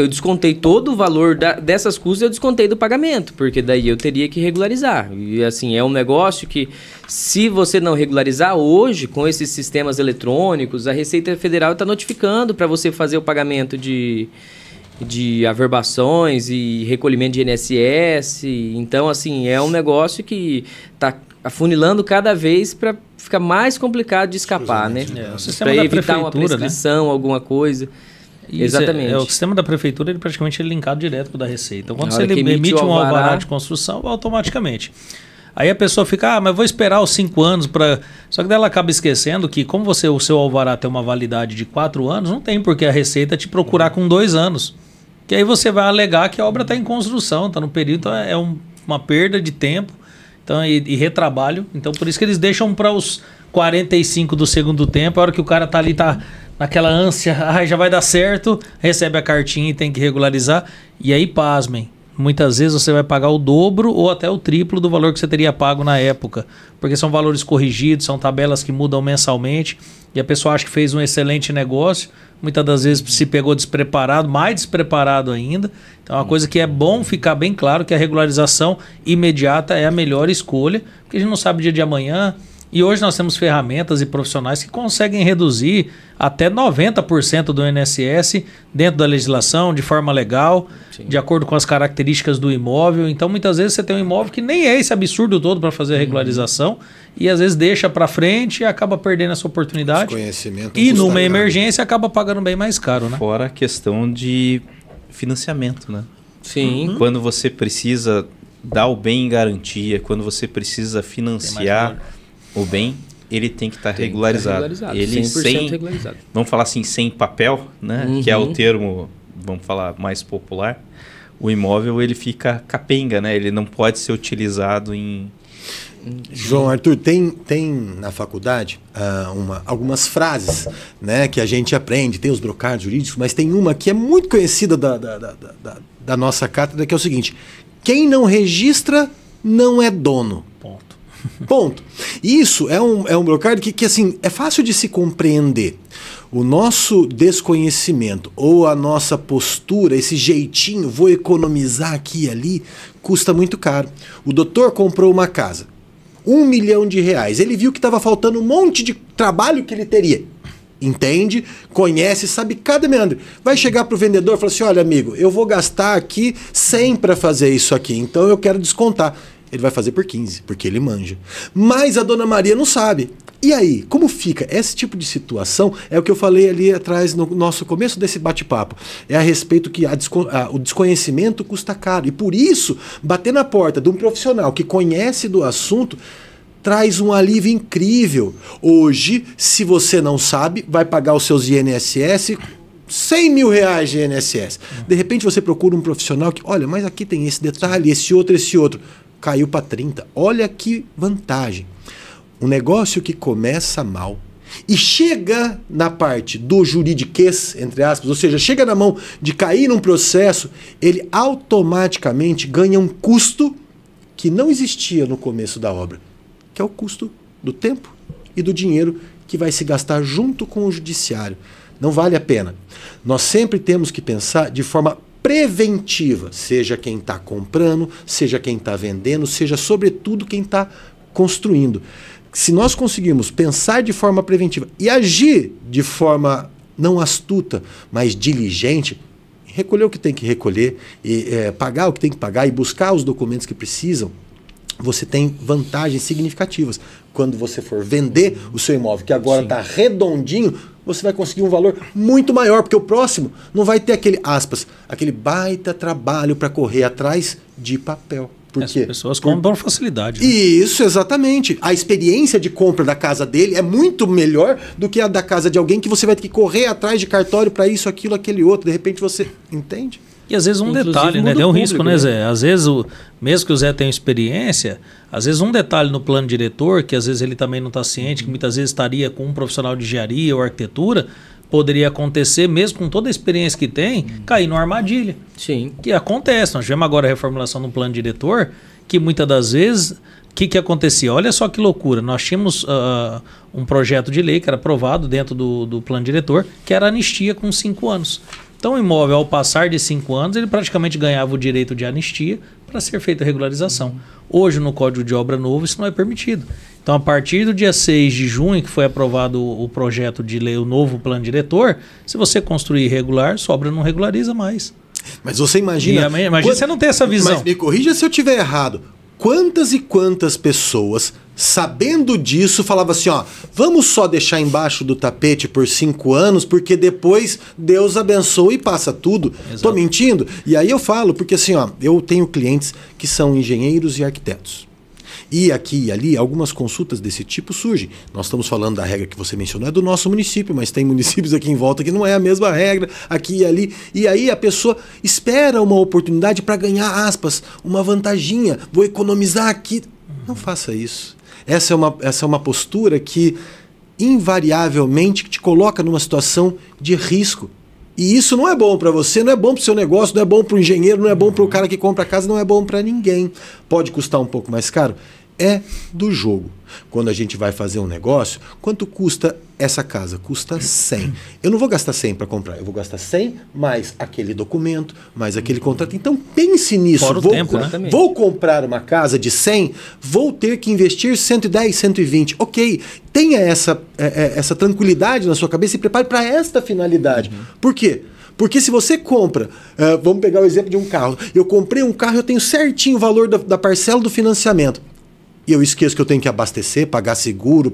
descontei todo o valor dessas custas, eu descontei do pagamento, porque daí eu teria que regularizar. E assim, é um negócio que, se você não regularizar hoje, com esses sistemas eletrônicos, a Receita Federal está notificando para você fazer o pagamento de averbações e recolhimento de INSS. Então, assim, é um negócio que está afunilando cada vez para ficar mais complicado de escapar, né? Para evitar uma prescrição, né? Alguma coisa. Exatamente. O sistema da prefeitura, ele praticamente é linkado direto com o da Receita. Então, quando você emite um alvará de construção, automaticamente. Aí a pessoa fica, mas vou esperar os 5 anos para... Só que daí ela acaba esquecendo que, como o seu alvará tem uma validade de 4 anos, não tem por que a Receita te procurar com 2 anos. Que aí você vai alegar que a obra está em construção, está no período, então é uma perda de tempo e retrabalho. Então, por isso que eles deixam para os 45 do segundo tempo, a hora que o cara está ali, naquela ânsia, já vai dar certo, recebe a cartinha e tem que regularizar. E aí, pasmem, muitas vezes você vai pagar o dobro ou até o triplo do valor que você teria pago na época, porque são valores corrigidos, são tabelas que mudam mensalmente, e a pessoa acha que fez um excelente negócio, muitas das vezes se pegou despreparado, mais despreparado ainda. Então é uma coisa que é bom ficar bem claro, que a regularização imediata é a melhor escolha, porque a gente não sabe o dia de amanhã. E hoje nós temos ferramentas e profissionais que conseguem reduzir até 90% do INSS dentro da legislação, de forma legal, de acordo com as características do imóvel. Então, muitas vezes você tem um imóvel que nem é esse absurdo todo para fazer a regularização e às vezes deixa para frente e acaba perdendo essa oportunidade. E numa emergência acaba pagando bem mais caro, né? Fora a questão de financiamento, né? Sim. Quando você precisa dar o bem em garantia, quando você precisa financiar o bem, ele tem que estar regularizado. Ele 100% regularizado. Vamos falar assim, sem papel, né? Que é o termo, vamos falar, mais popular. O imóvel, ele fica capenga, né? Ele não pode ser utilizado em... João Arthur, tem na faculdade algumas frases, né, que a gente aprende, tem os brocados jurídicos, mas tem uma que é muito conhecida da nossa cátedra, que é o seguinte: quem não registra não é dono. Ponto. Isso é um brocário que assim, é fácil de se compreender. O nosso desconhecimento ou a nossa postura, esse jeitinho, vou economizar aqui e ali, custa muito caro. O doutor comprou uma casa, R$1 milhão. Ele viu que estava faltando um monte de trabalho que ele teria. Entende, conhece, sabe cada meandro. Vai chegar para o vendedor e falar assim: olha, amigo, eu vou gastar aqui 100 para fazer isso aqui, então eu quero descontar. Ele vai fazer por 15, porque ele manja. Mas a dona Maria não sabe. E aí, como fica? Esse tipo de situação é o que eu falei ali atrás no nosso começo desse bate-papo. É a respeito que o desconhecimento custa caro. E por isso, bater na porta de um profissional que conhece do assunto traz um alívio incrível. Hoje, se você não sabe, vai pagar os seus INSS... R$100 mil de INSS. De repente você procura um profissional que, olha, mas aqui tem esse detalhe, esse outro. Caiu para 30. Olha que vantagem. Um negócio que começa mal e chega na parte do juridiquês, entre aspas, ou seja, chega na mão de cair num processo, ele automaticamente ganha um custo que não existia no começo da obra, que é o custo do tempo e do dinheiro que vai se gastar junto com o judiciário. Não vale a pena. Nós sempre temos que pensar de forma preventiva, seja quem está comprando, seja quem está vendendo, seja sobretudo quem está construindo. Se nós conseguirmos pensar de forma preventiva e agir de forma não astuta, mas diligente, recolher o que tem que recolher, e pagar o que tem que pagar e buscar os documentos que precisam, você tem vantagens significativas. Quando você for vender o seu imóvel, que agora está redondinho, você vai conseguir um valor muito maior, porque o próximo não vai ter aquele baita trabalho para correr atrás de papel. As pessoas compram por facilidade. Né? Isso, exatamente. A experiência de compra da casa dele é muito melhor do que a da casa de alguém que você vai ter que correr atrás de cartório para isso, aquilo, aquele outro. De repente você entende? E às vezes detalhe, né? Deu um risco, né, Zé? Às vezes, mesmo que o Zé tenha experiência, às vezes um detalhe no plano diretor, que às vezes ele também não está ciente, que muitas vezes estaria com um profissional de engenharia ou arquitetura, poderia acontecer, mesmo com toda a experiência que tem, cair numa armadilha. Sim. Que acontece. Nós tivemos agora a reformulação do plano diretor, que muitas das vezes, o que acontecia? Olha só que loucura. Nós tínhamos um projeto de lei que era aprovado dentro do plano diretor, que era anistia com 5 anos. Então o imóvel, ao passar de 5 anos, ele praticamente ganhava o direito de anistia para ser feita a regularização. Hoje, no Código de Obra Novo, isso não é permitido. Então, a partir do dia 6 de junho, que foi aprovado o projeto de lei, o novo plano diretor, se você construir irregular, sua obra não regulariza mais. Mas você imagina... Imagina você não ter essa visão. Mas me corrija se eu estiver errado. Quantas e quantas pessoas, sabendo disso, falavam assim, ó, vamos só deixar embaixo do tapete por 5 anos, porque depois Deus abençoa e passa tudo. Exato. Tô mentindo? E aí eu falo, porque assim, ó, eu tenho clientes que são engenheiros e arquitetos. E aqui e ali, algumas consultas desse tipo surgem. Nós estamos falando da regra que você mencionou, é do nosso município, mas tem municípios aqui em volta que não é a mesma regra, aqui e ali. E aí a pessoa espera uma oportunidade para ganhar, aspas, uma vantaginha, vou economizar aqui. Não faça isso. Essa é uma postura que invariavelmente te coloca numa situação de risco. E isso não é bom para você, não é bom para o seu negócio, não é bom para o engenheiro, não é bom para o cara que compra a casa, não é bom para ninguém. Pode custar um pouco mais caro? É do jogo. Quando a gente vai fazer um negócio, quanto custa essa casa? Custa 100. Eu não vou gastar 100 para comprar, eu vou gastar 100 mais aquele documento, mais aquele contrato. Então pense nisso. Fora o tempo, né? Vou comprar uma casa de 100, vou ter que investir 110, 120. Ok, tenha essa tranquilidade na sua cabeça e prepare para esta finalidade. Por quê? Porque se você compra, vamos pegar o exemplo de um carro. Eu comprei um carro, eu tenho certinho o valor da parcela do financiamento. E eu esqueço que eu tenho que abastecer, pagar seguro,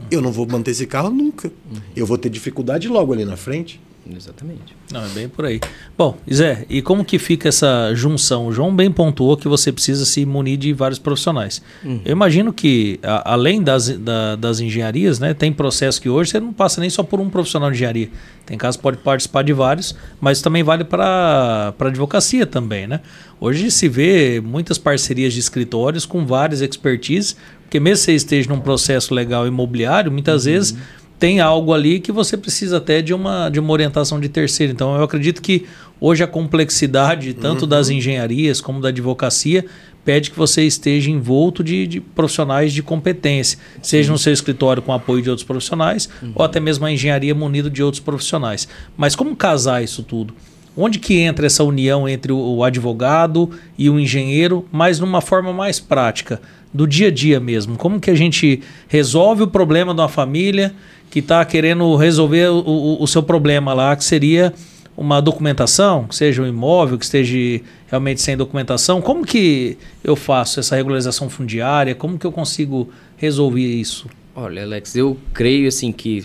eu não vou manter esse carro nunca. Eu vou ter dificuldade logo ali na frente. Exatamente. Não, é bem por aí. Bom, Zé, e como que fica essa junção? O João bem pontuou que você precisa se munir de vários profissionais. Eu imagino que, além das engenharias, né, tem processo que hoje você não passa nem só por um profissional de engenharia. Tem casos que pode participar de vários, mas também vale para advocacia também, né? Hoje se vê muitas parcerias de escritórios com várias expertises, porque mesmo que você esteja num processo legal imobiliário, muitas vezes tem algo ali que você precisa até de uma orientação de terceiro. Então, eu acredito que hoje a complexidade, tanto das engenharias como da advocacia, pede que você esteja envolto de profissionais de competência, seja no seu escritório com apoio de outros profissionais, ou até mesmo a engenharia munido de outros profissionais. Mas como casar isso tudo? Onde que entra essa união entre o advogado e o engenheiro, mas numa forma mais prática, do dia a dia mesmo? Como que a gente resolve o problema de uma família que está querendo resolver o seu problema lá, que seria uma documentação, que seja um imóvel, que esteja realmente sem documentação? Como que eu faço essa regularização fundiária? Como que eu consigo resolver isso? Olha, Alex, eu creio assim que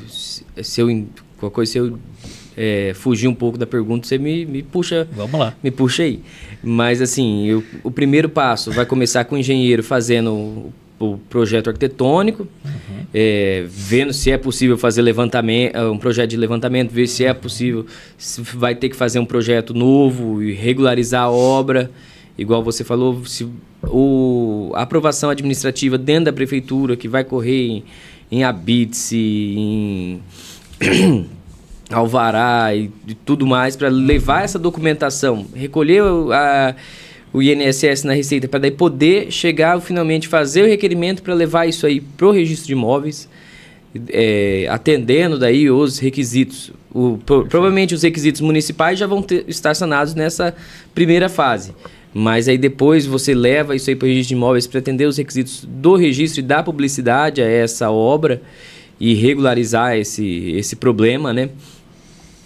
se eu fugir um pouco da pergunta, você me puxa. Vamos lá. Me puxa aí. Mas assim, o primeiro passo vai começar com o engenheiro fazendo o projeto arquitetônico, vendo se é possível fazer um projeto de levantamento, ver se é possível, se vai ter que fazer um projeto novo e regularizar a obra. Igual você falou, a aprovação administrativa dentro da prefeitura, que vai correr em habite-se, em alvará e tudo mais, para levar essa documentação, recolher o INSS na Receita, para daí poder chegar finalmente fazer o requerimento para levar isso aí para o registro de imóveis, atendendo daí os requisitos. Provavelmente os requisitos municipais já vão estar sanados nessa primeira fase, mas aí depois você leva isso aí para o registro de imóveis para atender os requisitos do registro e da publicidade a essa obra e regularizar esse problema, né?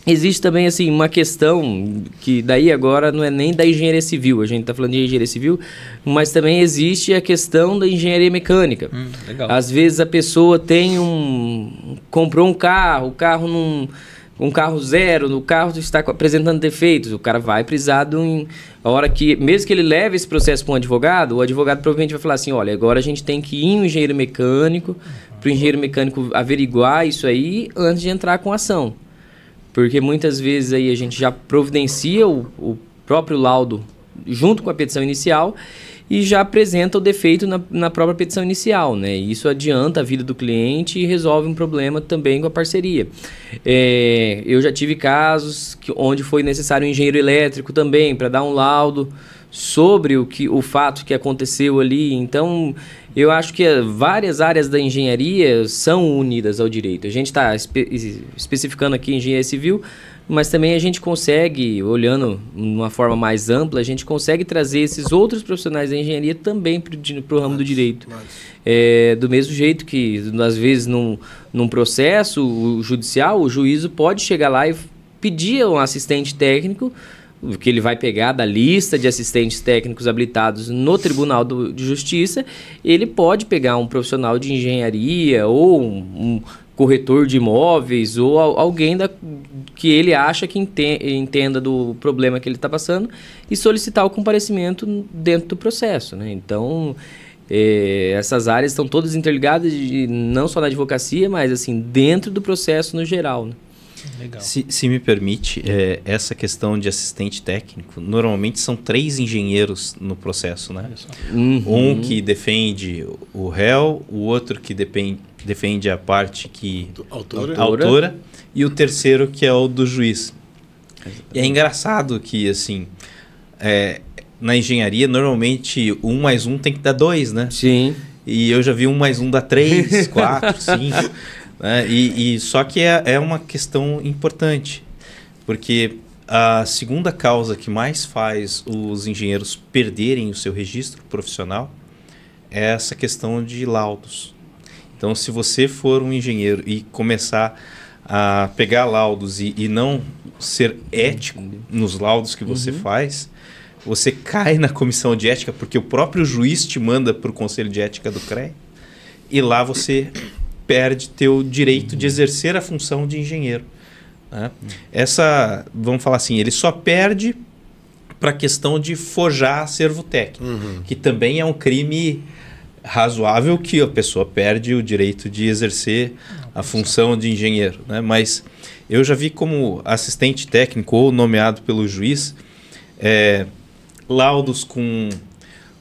Existe também assim, uma questão que daí agora não é nem da engenharia civil, a gente está falando de engenharia civil, mas também existe a questão da engenharia mecânica. Legal. Às vezes a pessoa comprou um carro um carro zero, o carro está apresentando defeitos, o cara vai precisar a hora que, mesmo que ele leve esse processo para um advogado, o advogado provavelmente vai falar assim, olha, agora a gente tem que ir no engenheiro mecânico, para o engenheiro mecânico averiguar isso aí antes de entrar com a ação. Porque muitas vezes aí a gente já providencia o próprio laudo junto com a petição inicial e já apresenta o defeito na própria petição inicial, né? E isso adianta a vida do cliente e resolve um problema também com a parceria. Eu já tive casos onde foi necessário um engenheiro elétrico também para dar um laudo sobre o fato que aconteceu ali. Então, eu acho que várias áreas da engenharia são unidas ao direito. A gente está especificando aqui engenharia civil, mas também a gente consegue, olhando de uma forma mais ampla, a gente consegue trazer esses outros profissionais da engenharia também para o ramo do direito. Do mesmo jeito que, às vezes, num processo judicial, o juízo pode chegar lá e pedir a um assistente técnico, que ele vai pegar da lista de assistentes técnicos habilitados no Tribunal de Justiça, ele pode pegar um profissional de engenharia ou um corretor de imóveis ou alguém que ele acha que entenda do problema que ele está passando e solicitar o comparecimento dentro do processo, né? Então, essas áreas estão todas interligadas, não só na advocacia, mas assim, dentro do processo no geral, né? Legal. Se me permite, essa questão de assistente técnico, normalmente são 3 engenheiros no processo, né? Um que defende o réu, o outro que defende a parte que autora e o terceiro que é o do juiz. E é engraçado que, assim, na engenharia, normalmente 1 mais 1 tem que dar 2, né? Sim. E eu já vi 1 mais 1 dar 3, 4, 5... só que é uma questão importante, porque a segunda causa que mais faz os engenheiros perderem o seu registro profissional é essa questão de laudos. Então, se você for um engenheiro e começar a pegar laudos e não ser ético nos laudos que você faz, você cai na comissão de ética, porque o próprio juiz te manda para o Conselho de Ética do CREA, e lá você perde teu direito de exercer a função de engenheiro, né? Vamos falar assim, ele só perde para a questão de forjar acervo técnico, que também é um crime razoável, que a pessoa perde o direito de exercer a função de engenheiro, né? Mas eu já vi como assistente técnico ou nomeado pelo juiz, laudos com...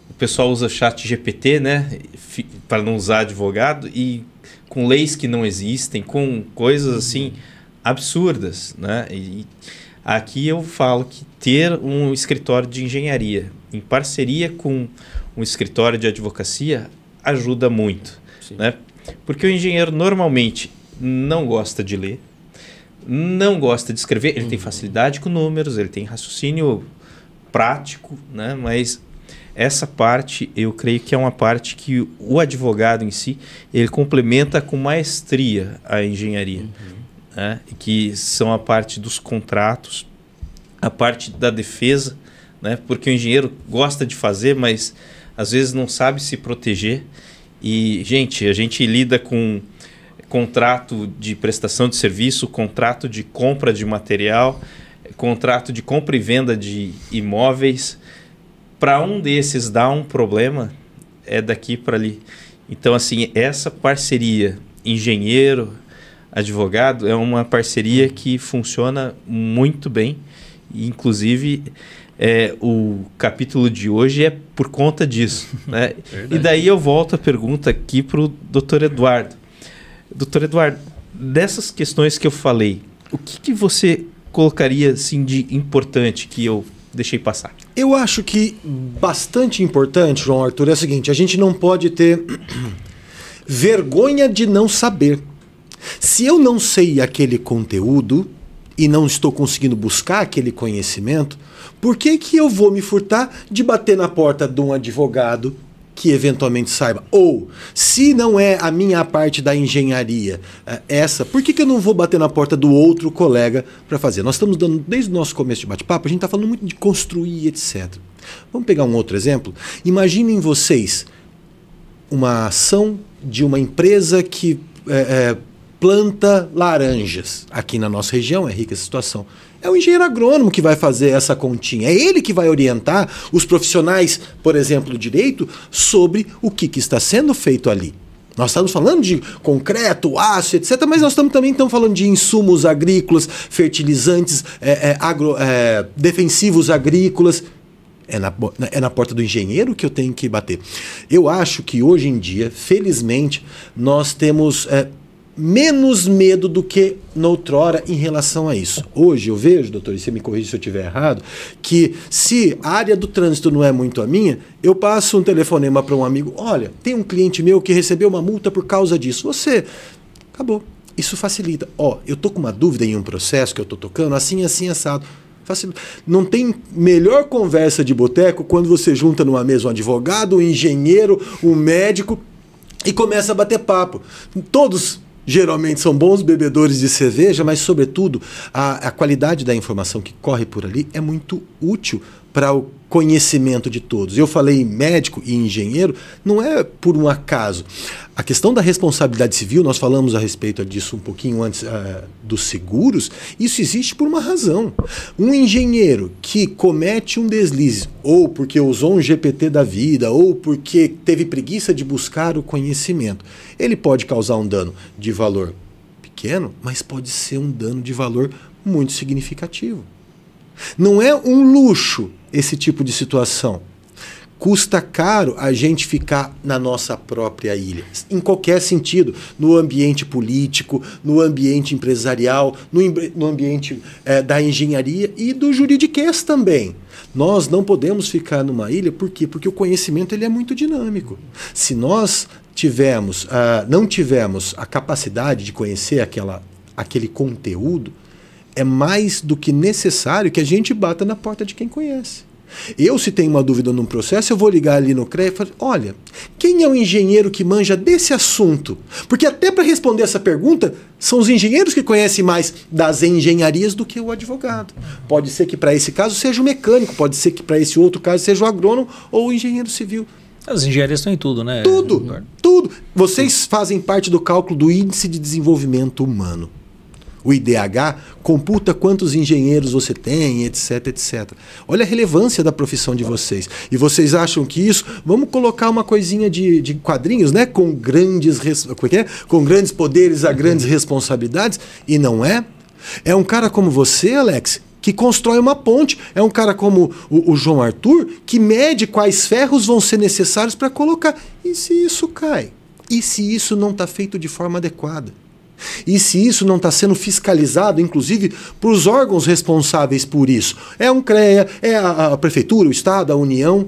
O pessoal usa ChatGPT, né? Para não usar advogado, e com leis que não existem, com coisas assim absurdas, né? E aqui eu falo que ter um escritório de engenharia em parceria com um escritório de advocacia ajuda muito, né? Porque o engenheiro normalmente não gosta de ler, não gosta de escrever, ele tem facilidade com números, ele tem raciocínio prático, né? Mas essa parte, eu creio que é uma parte que o advogado em si, ele complementa com maestria a engenharia, né? Que são a parte dos contratos, a parte da defesa, né? Porque o engenheiro gosta de fazer, mas às vezes não sabe se proteger. E, gente, a gente lida com contrato de prestação de serviço, contrato de compra de material, contrato de compra e venda de imóveis. Para um desses dar um problema, é daqui para ali. Então, assim, essa parceria engenheiro-advogado é uma parceria que funciona muito bem. E, inclusive, o capítulo de hoje é por conta disso, né? E daí eu volto a pergunta aqui para o Dr. Eduardo. Dr. Eduardo, dessas questões que eu falei, o que você colocaria assim, de importante que eu deixei passar? Eu acho que bastante importante, João Arthur, é o seguinte: a gente não pode ter vergonha de não saber. Se eu não sei aquele conteúdo e não estou conseguindo buscar aquele conhecimento, por que eu vou me furtar de bater na porta de um advogado que eventualmente saiba? Ou, se não é a minha parte da engenharia por que eu não vou bater na porta do outro colega para fazer? Nós estamos dando, desde o nosso começo de bate-papo, a gente está falando muito de construir, etc. Vamos pegar um outro exemplo? Imaginem vocês uma ação de uma empresa que planta laranjas. Aqui na nossa região é rica essa situação. É o engenheiro agrônomo que vai fazer essa continha. É ele que vai orientar os profissionais, por exemplo, do direito, sobre o que está sendo feito ali. Nós estamos falando de concreto, aço, etc., mas nós também estamos falando de insumos agrícolas, fertilizantes, defensivos agrícolas. É na porta do engenheiro que eu tenho que bater. Eu acho que hoje em dia, felizmente, nós temos menos medo do que noutrora em relação a isso. Hoje eu vejo, doutor, e você me corrige se eu estiver errado, que se a área do trânsito não é muito a minha, eu passo um telefonema para um amigo, olha, tem um cliente meu que recebeu uma multa por causa disso. Acabou. Isso facilita. Eu tô com uma dúvida em um processo que eu tô tocando, assim, assado. Facilita. Não tem melhor conversa de boteco quando você junta numa mesa um advogado, um engenheiro, um médico e começa a bater papo. Todos geralmente são bons bebedores de cerveja, mas, sobretudo, a qualidade da informação que corre por ali é muito útil para o conhecimento de todos. Eu falei médico e engenheiro, não é por um acaso. A questão da responsabilidade civil, nós falamos a respeito disso um pouquinho antes dos seguros, isso existe por uma razão. Um engenheiro que comete um deslize, ou porque usou um GPT da vida, ou porque teve preguiça de buscar o conhecimento, ele pode causar um dano de valor pequeno, mas pode ser um dano de valor muito significativo. Não é um luxo esse tipo de situação. Custa caro a gente ficar na nossa própria ilha, em qualquer sentido, no ambiente político, no ambiente empresarial, no ambiente da engenharia e do juridiquês também. Nós não podemos ficar numa ilha, por quê? Porque o conhecimento ele é muito dinâmico. Se nós não tivermos a capacidade de conhecer aquele conteúdo, é mais do que necessário que a gente bata na porta de quem conhece. Se tenho uma dúvida num processo, eu vou ligar ali no CREA e falar, olha, quem é o engenheiro que manja desse assunto? Porque até para responder essa pergunta, são os engenheiros que conhecem mais das engenharias do que o advogado. Pode ser que para esse caso seja o mecânico, pode ser que para esse outro caso seja o agrônomo ou o engenheiro civil. As engenharias estão em tudo, né? Tudo. Vocês fazem parte do cálculo do Índice de Desenvolvimento Humano. O IDH computa quantos engenheiros você tem, etc, etc. Olha a relevância da profissão de vocês. E vocês acham que isso... Vamos colocar uma coisinha de quadrinhos, né? Com grandes poderes a grandes responsabilidades. E não é. É um cara como você, Alex, que constrói uma ponte. É um cara como o João Arthur, que mede quais ferros vão ser necessários para colocar. E se isso cai? E se isso não está feito de forma adequada? E se isso não está sendo fiscalizado, inclusive, para os órgãos responsáveis por isso? É um CREA, é a Prefeitura, o Estado, a União,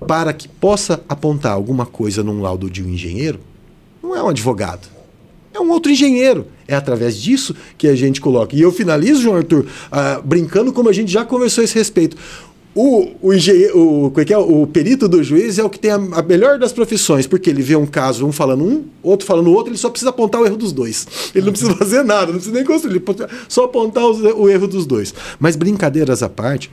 para que possa apontar alguma coisa num laudo de um engenheiro, não é um advogado, é um outro engenheiro. É através disso que a gente coloca. E eu finalizo, João Arthur, brincando como a gente já conversou a esse respeito. O perito do juiz é o que tem a melhor das profissões, porque ele vê um caso, um falando outro falando outro, ele só precisa apontar o erro dos dois. Ele não precisa fazer nada, não precisa nem construir, ele pode só apontar o erro dos dois. Mas brincadeiras à parte,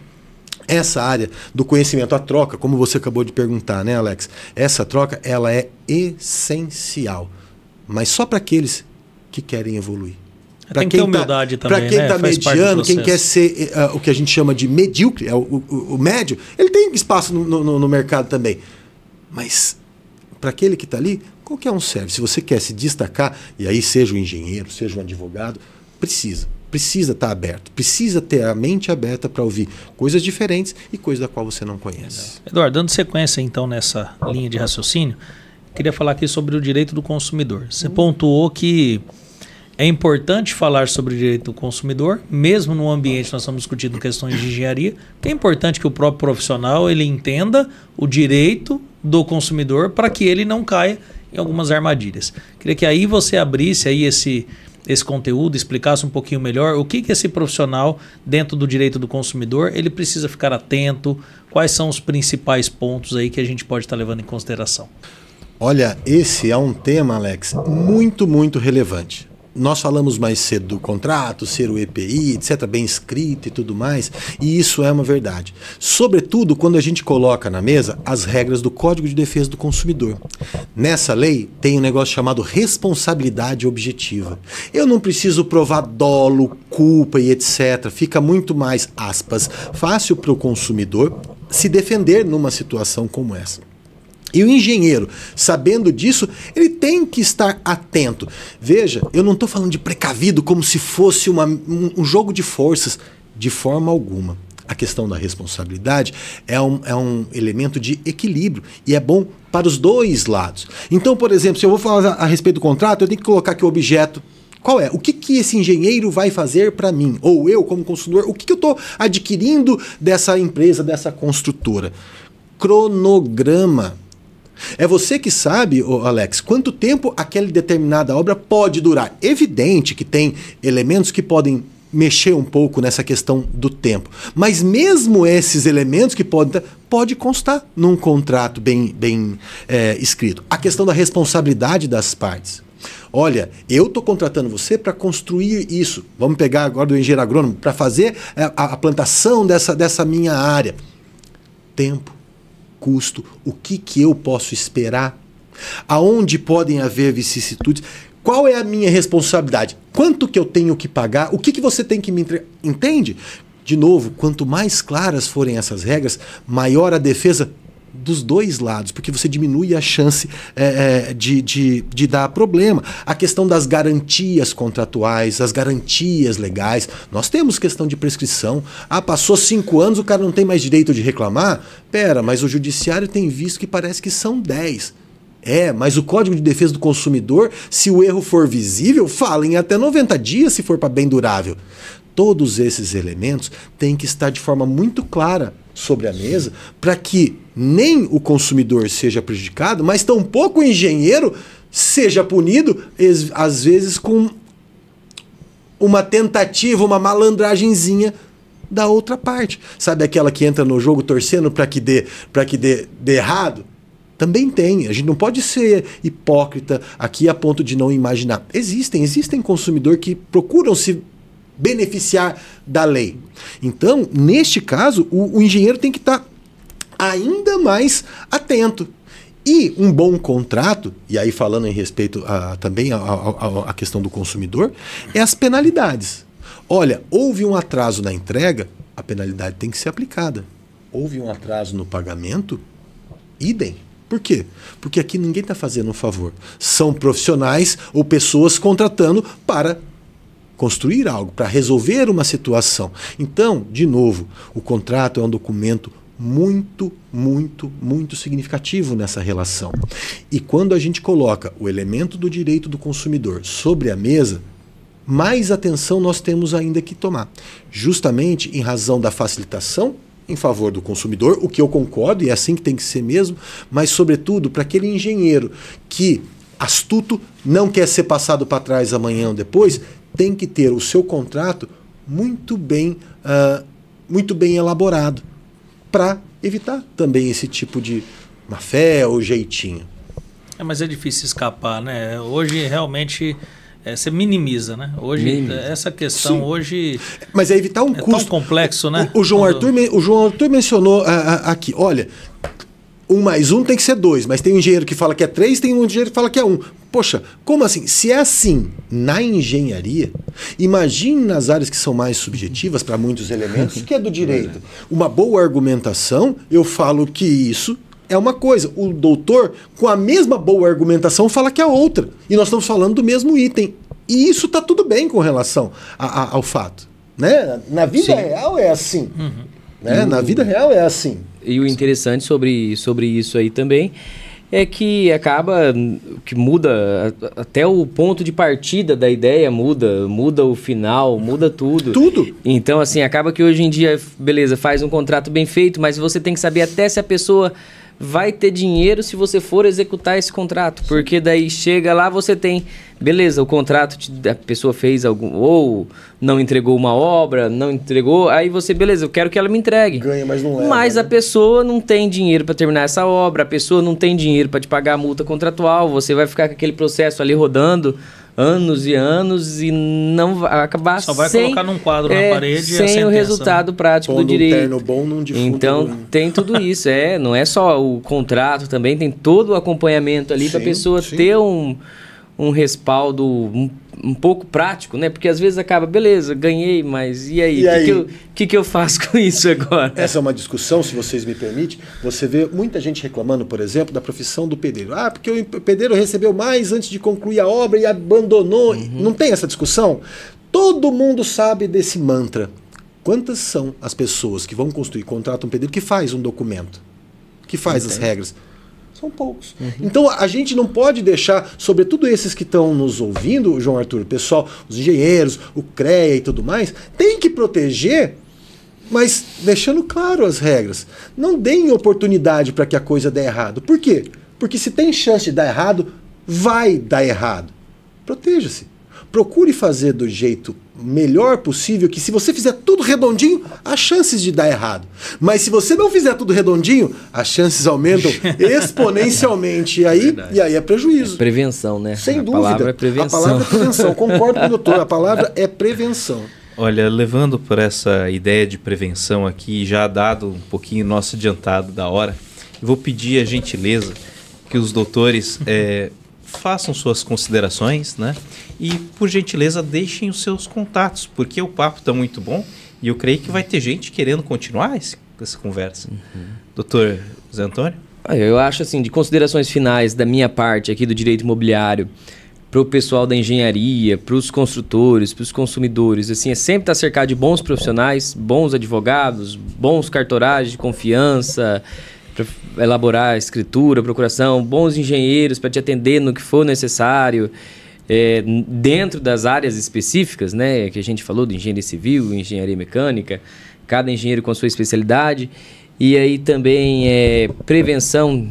essa área do conhecimento, a troca, como você acabou de perguntar, né, Alex? Essa troca, ela é essencial, mas só para aqueles que querem evoluir. Tem que ter humildade também, para quem está mediano, quem quer ser o que a gente chama de medíocre, o médio, ele tem espaço no mercado também. Mas para aquele que está ali, qualquer um serve. Se você quer se destacar, e aí seja um engenheiro, seja um advogado, precisa estar aberto, precisa ter a mente aberta para ouvir coisas diferentes e coisas da qual você não conhece. Eduardo, dando sequência então nessa linha de raciocínio, queria falar aqui sobre o direito do consumidor. Você pontuou que é importante falar sobre o direito do consumidor, mesmo no ambiente nós estamos discutindo questões de engenharia, que é importante que o próprio profissional ele entenda o direito do consumidor para que ele não caia em algumas armadilhas. Queria que aí você abrisse aí esse conteúdo, explicasse um pouquinho melhor o que esse profissional dentro do direito do consumidor ele precisa ficar atento, quais são os principais pontos aí que a gente pode estar levando em consideração. Olha, esse é um tema, Alex, muito, muito relevante. Nós falamos mais cedo do contrato, ser o EPI, etc., bem escrito e tudo mais, e isso é uma verdade. Sobretudo quando a gente coloca na mesa as regras do Código de Defesa do Consumidor. Nessa lei tem um negócio chamado responsabilidade objetiva. Eu não preciso provar dolo, culpa e etc. Fica muito mais, aspas, fácil para o consumidor se defender numa situação como essa. E o engenheiro, sabendo disso, ele tem que estar atento. Veja, eu não estou falando de precavido como se fosse um jogo de forças, de forma alguma. A questão da responsabilidade é um elemento de equilíbrio e é bom para os dois lados. Então, por exemplo, se eu vou falar a respeito do contrato, eu tenho que colocar aqui o objeto. Qual é? O que esse engenheiro vai fazer para mim? Ou eu, como consumidor, o que eu estou adquirindo dessa empresa, dessa construtora? Cronograma. É você que sabe, Alex, quanto tempo aquela determinada obra pode durar. Evidente que tem elementos que podem mexer um pouco nessa questão do tempo. Mas mesmo esses elementos que pode constar num contrato bem escrito. A questão da responsabilidade das partes. Olha, eu estou contratando você para construir isso. Vamos pegar agora do engenheiro agrônomo para fazer a plantação dessa minha área. Tempo, custo, o que eu posso esperar? Aonde podem haver vicissitudes? Qual é a minha responsabilidade? Quanto que eu tenho que pagar? O que você tem que me entregar? Entende? De novo, quanto mais claras forem essas regras, maior a defesa dos dois lados, porque você diminui a chance de dar problema. A questão das garantias contratuais, as garantias legais. Nós temos questão de prescrição. Passou 5 anos, o cara não tem mais direito de reclamar? Pera, mas o judiciário tem visto que parece que são 10. Mas o Código de Defesa do Consumidor, se o erro for visível, fala em até 90 dias se for para bem durável. Todos esses elementos têm que estar de forma muito clara sobre a mesa para que nem o consumidor seja prejudicado, mas tampouco o engenheiro seja punido, às vezes com uma tentativa, uma malandragenzinha da outra parte. Sabe aquela que entra no jogo torcendo para que dê errado? Também tem. A gente não pode ser hipócrita aqui a ponto de não imaginar. Existem consumidores que procuram se beneficiar da lei. Então, neste caso, o engenheiro tem que estar ainda mais atento. E um bom contrato, e aí falando em respeito também à questão do consumidor, é as penalidades. Olha, houve um atraso na entrega, a penalidade tem que ser aplicada. Houve um atraso no pagamento, idem. Por quê? Porque aqui ninguém está fazendo um favor. São profissionais ou pessoas contratando para construir algo, para resolver uma situação. Então, de novo, o contrato é um documento muito, muito, muito significativo nessa relação. E quando a gente coloca o elemento do direito do consumidor sobre a mesa, mais atenção nós temos ainda que tomar. Justamente em razão da facilitação em favor do consumidor, o que eu concordo, e é assim que tem que ser mesmo, mas sobretudo para aquele engenheiro que, astuto, não quer ser passado para trás amanhã ou depois, tem que ter o seu contrato muito bem elaborado para evitar também esse tipo de má-fé ou jeitinho. Mas é difícil escapar, né? Hoje realmente você minimiza, né? Hoje essa questão. Sim. Hoje. Mas é evitar um custo tão complexo, né? O João Arthur mencionou aqui. Olha, 1 mais 1 tem que ser 2, mas tem um engenheiro que fala que é 3, tem um engenheiro que fala que é 1. Poxa, como assim? Se é assim na engenharia, imagine nas áreas que são mais subjetivas para muitos elementos, que é do direito. Uma boa argumentação, eu falo que isso é uma coisa. O doutor, com a mesma boa argumentação, fala que é outra. E nós estamos falando do mesmo item. E isso está tudo bem com relação ao fato. Né? Na vida real é assim. Né? Na vida real é assim. E o interessante sobre isso aí também é que acaba que muda até o ponto de partida da ideia, muda o final, muda tudo. Tudo. Então, assim, acaba que hoje em dia, beleza, faz um contrato bem feito, mas você tem que saber até se a pessoa vai ter dinheiro se você for executar esse contrato. Porque daí chega lá, você tem... Beleza, o contrato, a pessoa fez ou não entregou uma obra, não entregou, aí você, beleza, eu quero que ela me entregue. Ganha, mas não leva. Mas a pessoa não tem dinheiro para terminar essa obra, a pessoa não tem dinheiro para te pagar a multa contratual, você vai ficar com aquele processo ali rodando anos e anos e não vai acabar só vai colocar num quadro na parede sem a sentença, o resultado prático do direito. Terno bom, não então tem tudo isso, não é só o contrato, também tem todo o acompanhamento ali para a pessoa ter um respaldo um pouco prático, né? Porque às vezes acaba, beleza, ganhei, mas e aí? O que eu faço com isso agora? Essa é uma discussão, se vocês me permitem. Você vê muita gente reclamando, por exemplo, da profissão do pedreiro. Porque o pedreiro recebeu mais antes de concluir a obra e abandonou. Não tem essa discussão? Todo mundo sabe desse mantra. Quantas são as pessoas que vão construir, contratam um pedreiro que faz um documento, que faz as regras? São poucos. Então a gente não pode deixar, sobretudo esses que estão nos ouvindo, João Arthur, o pessoal, os engenheiros, o CREA e tudo mais, tem que proteger, mas deixando claro as regras. Não deem oportunidade para que a coisa dê errado. Por quê? Porque se tem chance de dar errado, vai dar errado. Proteja-se. Procure fazer do jeito melhor possível, que se você fizer tudo redondinho, há chances de dar errado. Mas se você não fizer tudo redondinho, as chances aumentam exponencialmente. E aí é prejuízo. É prevenção, né? Sem dúvida. A palavra é prevenção. A palavra é prevenção. Concordo com o doutor. A palavra é prevenção. Olha, levando por essa ideia de prevenção aqui, já dado um pouquinho nosso adiantado da hora, eu vou pedir a gentileza que os doutores façam suas considerações, né? E, por gentileza, deixem os seus contatos, porque o papo está muito bom e eu creio que vai ter gente querendo continuar essa conversa. Doutor Zé Antônio? Eu acho assim, de considerações finais da minha parte aqui do direito imobiliário, para o pessoal da engenharia, para os construtores, para os consumidores, assim, é sempre estar cercado de bons profissionais, bons advogados, bons cartorários de confiança, para elaborar escritura, procuração, bons engenheiros para te atender no que for necessário, dentro das áreas específicas, né, que a gente falou de engenharia civil, engenharia mecânica, cada engenheiro com a sua especialidade, e aí também prevenção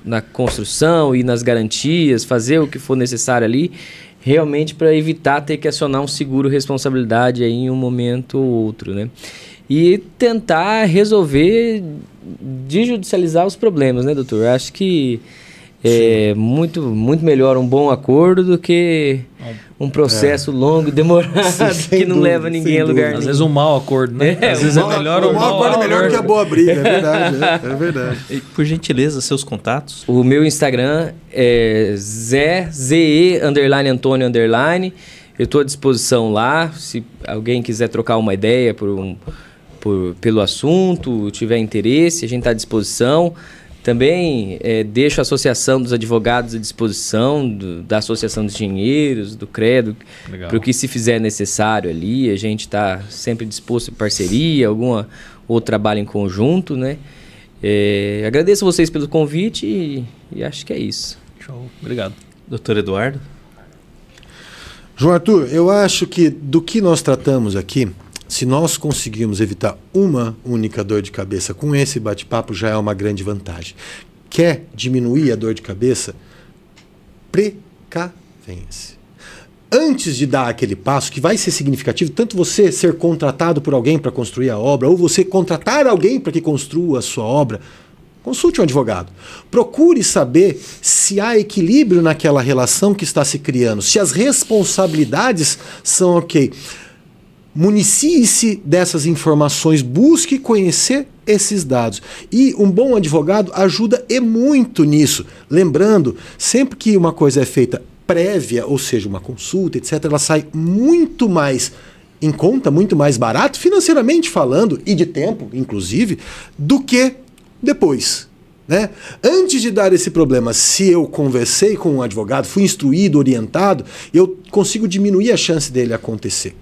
na construção e nas garantias, fazer o que for necessário ali, realmente para evitar ter que acionar um seguro responsabilidade aí em um momento ou outro, né? E tentar resolver, desjudicializar os problemas, né, doutor? Acho que é muito melhor um bom acordo do que um processo longo e demorado que não leva ninguém a lugar nenhum. Às vezes um mau acordo, né? Às vezes é melhor um mau acordo é melhor que a boa briga, é verdade. É verdade. E, por gentileza, seus contatos. O meu Instagram é ZE_Antônio_. Eu estou à disposição lá, se alguém quiser trocar uma ideia pelo assunto, tiver interesse, a gente está à disposição. Também deixo a Associação dos Advogados à disposição, da Associação dos Engenheiros, do CREA, para o que se fizer necessário ali. A gente está sempre disposto a parceria, algum outro trabalho em conjunto, né? Agradeço a vocês pelo convite e acho que é isso. Show. Obrigado. Doutor Eduardo? João Arthur, eu acho que do que nós tratamos aqui, se nós conseguirmos evitar uma única dor de cabeça com esse bate-papo, já é uma grande vantagem. Quer diminuir a dor de cabeça? Precavenha-se. Antes de dar aquele passo, que vai ser significativo, tanto você ser contratado por alguém para construir a obra, ou você contratar alguém para que construa a sua obra, consulte um advogado. Procure saber se há equilíbrio naquela relação que está se criando, se as responsabilidades são ok. Municie-se dessas informações, busque conhecer esses dados. E um bom advogado ajuda e muito nisso. Lembrando, sempre que uma coisa é feita prévia, ou seja, uma consulta, etc., ela sai muito mais em conta, muito mais barato, financeiramente falando, e de tempo, inclusive, do que depois. Né? Antes de dar esse problema, se eu conversei com um advogado, fui instruído, orientado, eu consigo diminuir a chance dele acontecer.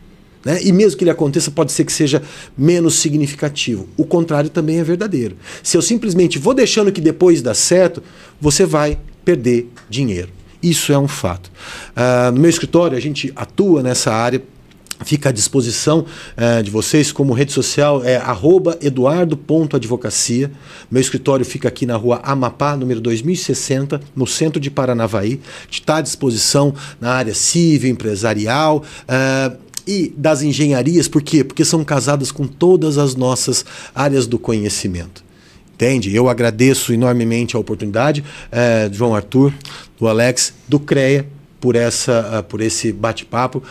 Né? E mesmo que ele aconteça, pode ser que seja menos significativo. O contrário também é verdadeiro. Se eu simplesmente vou deixando que depois dá certo, você vai perder dinheiro. Isso é um fato. No meu escritório, a gente atua nessa área. Fica à disposição de vocês, como rede social é @eduardo.advocacia. Meu escritório fica aqui na rua Amapá, número 2060, no centro de Paranavaí. Está à disposição na área civil, empresarial e das engenharias. Por quê? Porque são casadas com todas as nossas áreas do conhecimento. Entende? Eu agradeço enormemente a oportunidade, João Arthur, do Alex, do CREA, por esse bate-papo.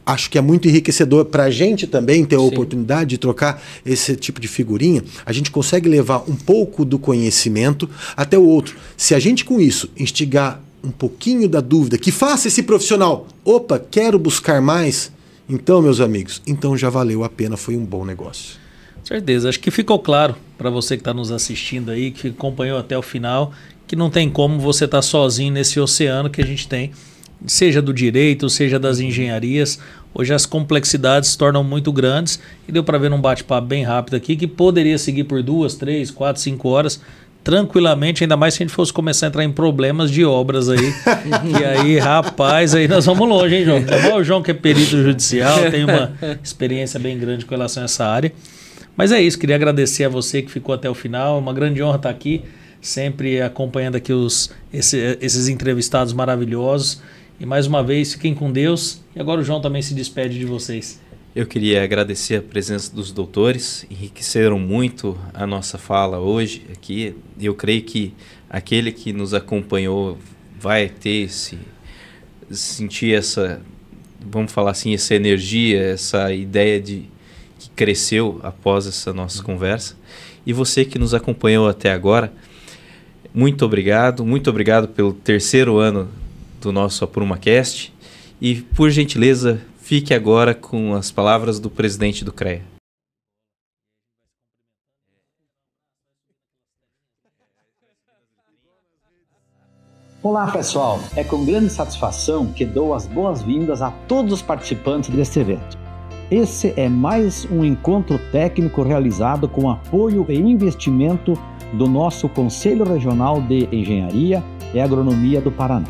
Acho que é muito enriquecedor para a gente também ter a oportunidade de trocar esse tipo de figurinha. A gente consegue levar um pouco do conhecimento até o outro. Se a gente com isso instigar um pouquinho da dúvida, que faça esse profissional, opa, quero buscar mais, então, meus amigos, então já valeu a pena, foi um bom negócio. Certeza, acho que ficou claro para você que está nos assistindo aí, que acompanhou até o final, que não tem como você estar sozinho nesse oceano que a gente tem, seja do direito, seja das engenharias. Hoje as complexidades se tornam muito grandes e deu para ver num bate-papo bem rápido aqui que poderia seguir por 2, 3, 4, 5 horas tranquilamente, ainda mais se a gente fosse começar a entrar em problemas de obras aí. E aí, rapaz, aí nós vamos longe, hein, João? O João que é perito judicial, tem uma experiência bem grande com relação a essa área. Mas é isso, queria agradecer a você que ficou até o final, uma grande honra estar aqui, sempre acompanhando aqui esses entrevistados maravilhosos. E mais uma vez, fiquem com Deus. E agora o João também se despede de vocês. Eu queria agradecer a presença dos doutores, enriqueceram muito a nossa fala hoje aqui. Eu creio que aquele que nos acompanhou vai ter sentir essa, vamos falar assim, essa energia, essa ideia que cresceu após essa nossa conversa. E você que nos acompanhou até agora, muito obrigado pelo 3º ano do nosso AprumaCast. E, por gentileza, fique agora com as palavras do presidente do CREA. Olá, pessoal. É com grande satisfação que dou as boas-vindas a todos os participantes deste evento. Esse é mais um encontro técnico realizado com apoio e investimento do nosso Conselho Regional de Engenharia e Agronomia do Paraná.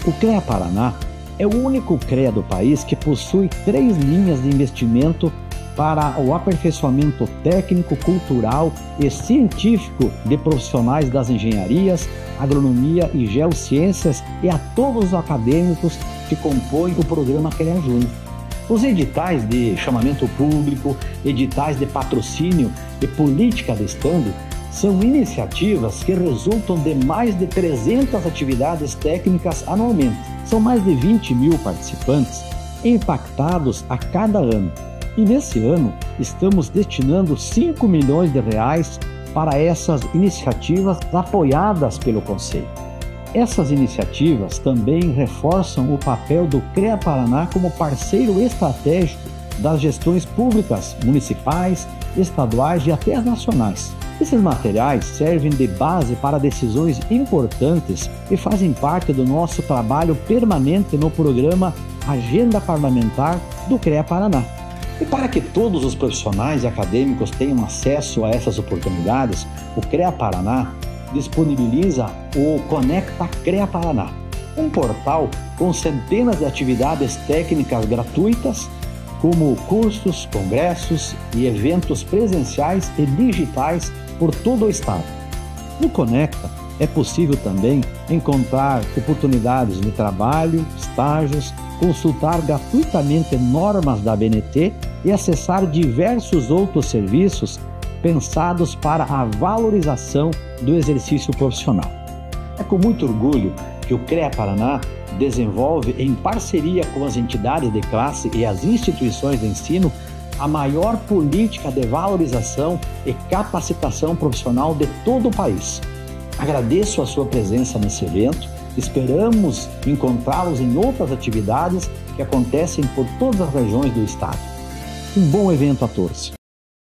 O CREA Paraná é o único CREA do país que possui 3 linhas de investimento para o aperfeiçoamento técnico, cultural e científico de profissionais das engenharias, agronomia e geociências e a todos os acadêmicos que compõem o programa CREA Júnior. Os editais de chamamento público, editais de patrocínio e política de estande são iniciativas que resultam de mais de 300 atividades técnicas anualmente. São mais de 20 mil participantes impactados a cada ano. E nesse ano, estamos destinando 5 milhões de reais para essas iniciativas apoiadas pelo Conselho. Essas iniciativas também reforçam o papel do CREA Paraná como parceiro estratégico das gestões públicas, municipais, estaduais e até as nacionais. Esses materiais servem de base para decisões importantes e fazem parte do nosso trabalho permanente no programa Agenda Parlamentar do CREA Paraná. E para que todos os profissionais e acadêmicos tenham acesso a essas oportunidades, o CREA Paraná disponibiliza o Conecta CREA Paraná, um portal com centenas de atividades técnicas gratuitas, como cursos, congressos e eventos presenciais e digitais por todo o estado. No Conecta é possível também encontrar oportunidades de trabalho, estágios, consultar gratuitamente normas da ABNT e acessar diversos outros serviços pensados para a valorização do exercício profissional. É com muito orgulho que o CREA Paraná desenvolve, em parceria com as entidades de classe e as instituições de ensino, a maior política de valorização e capacitação profissional de todo o país. Agradeço a sua presença nesse evento, esperamos encontrá-los em outras atividades que acontecem por todas as regiões do estado. Um bom evento a todos!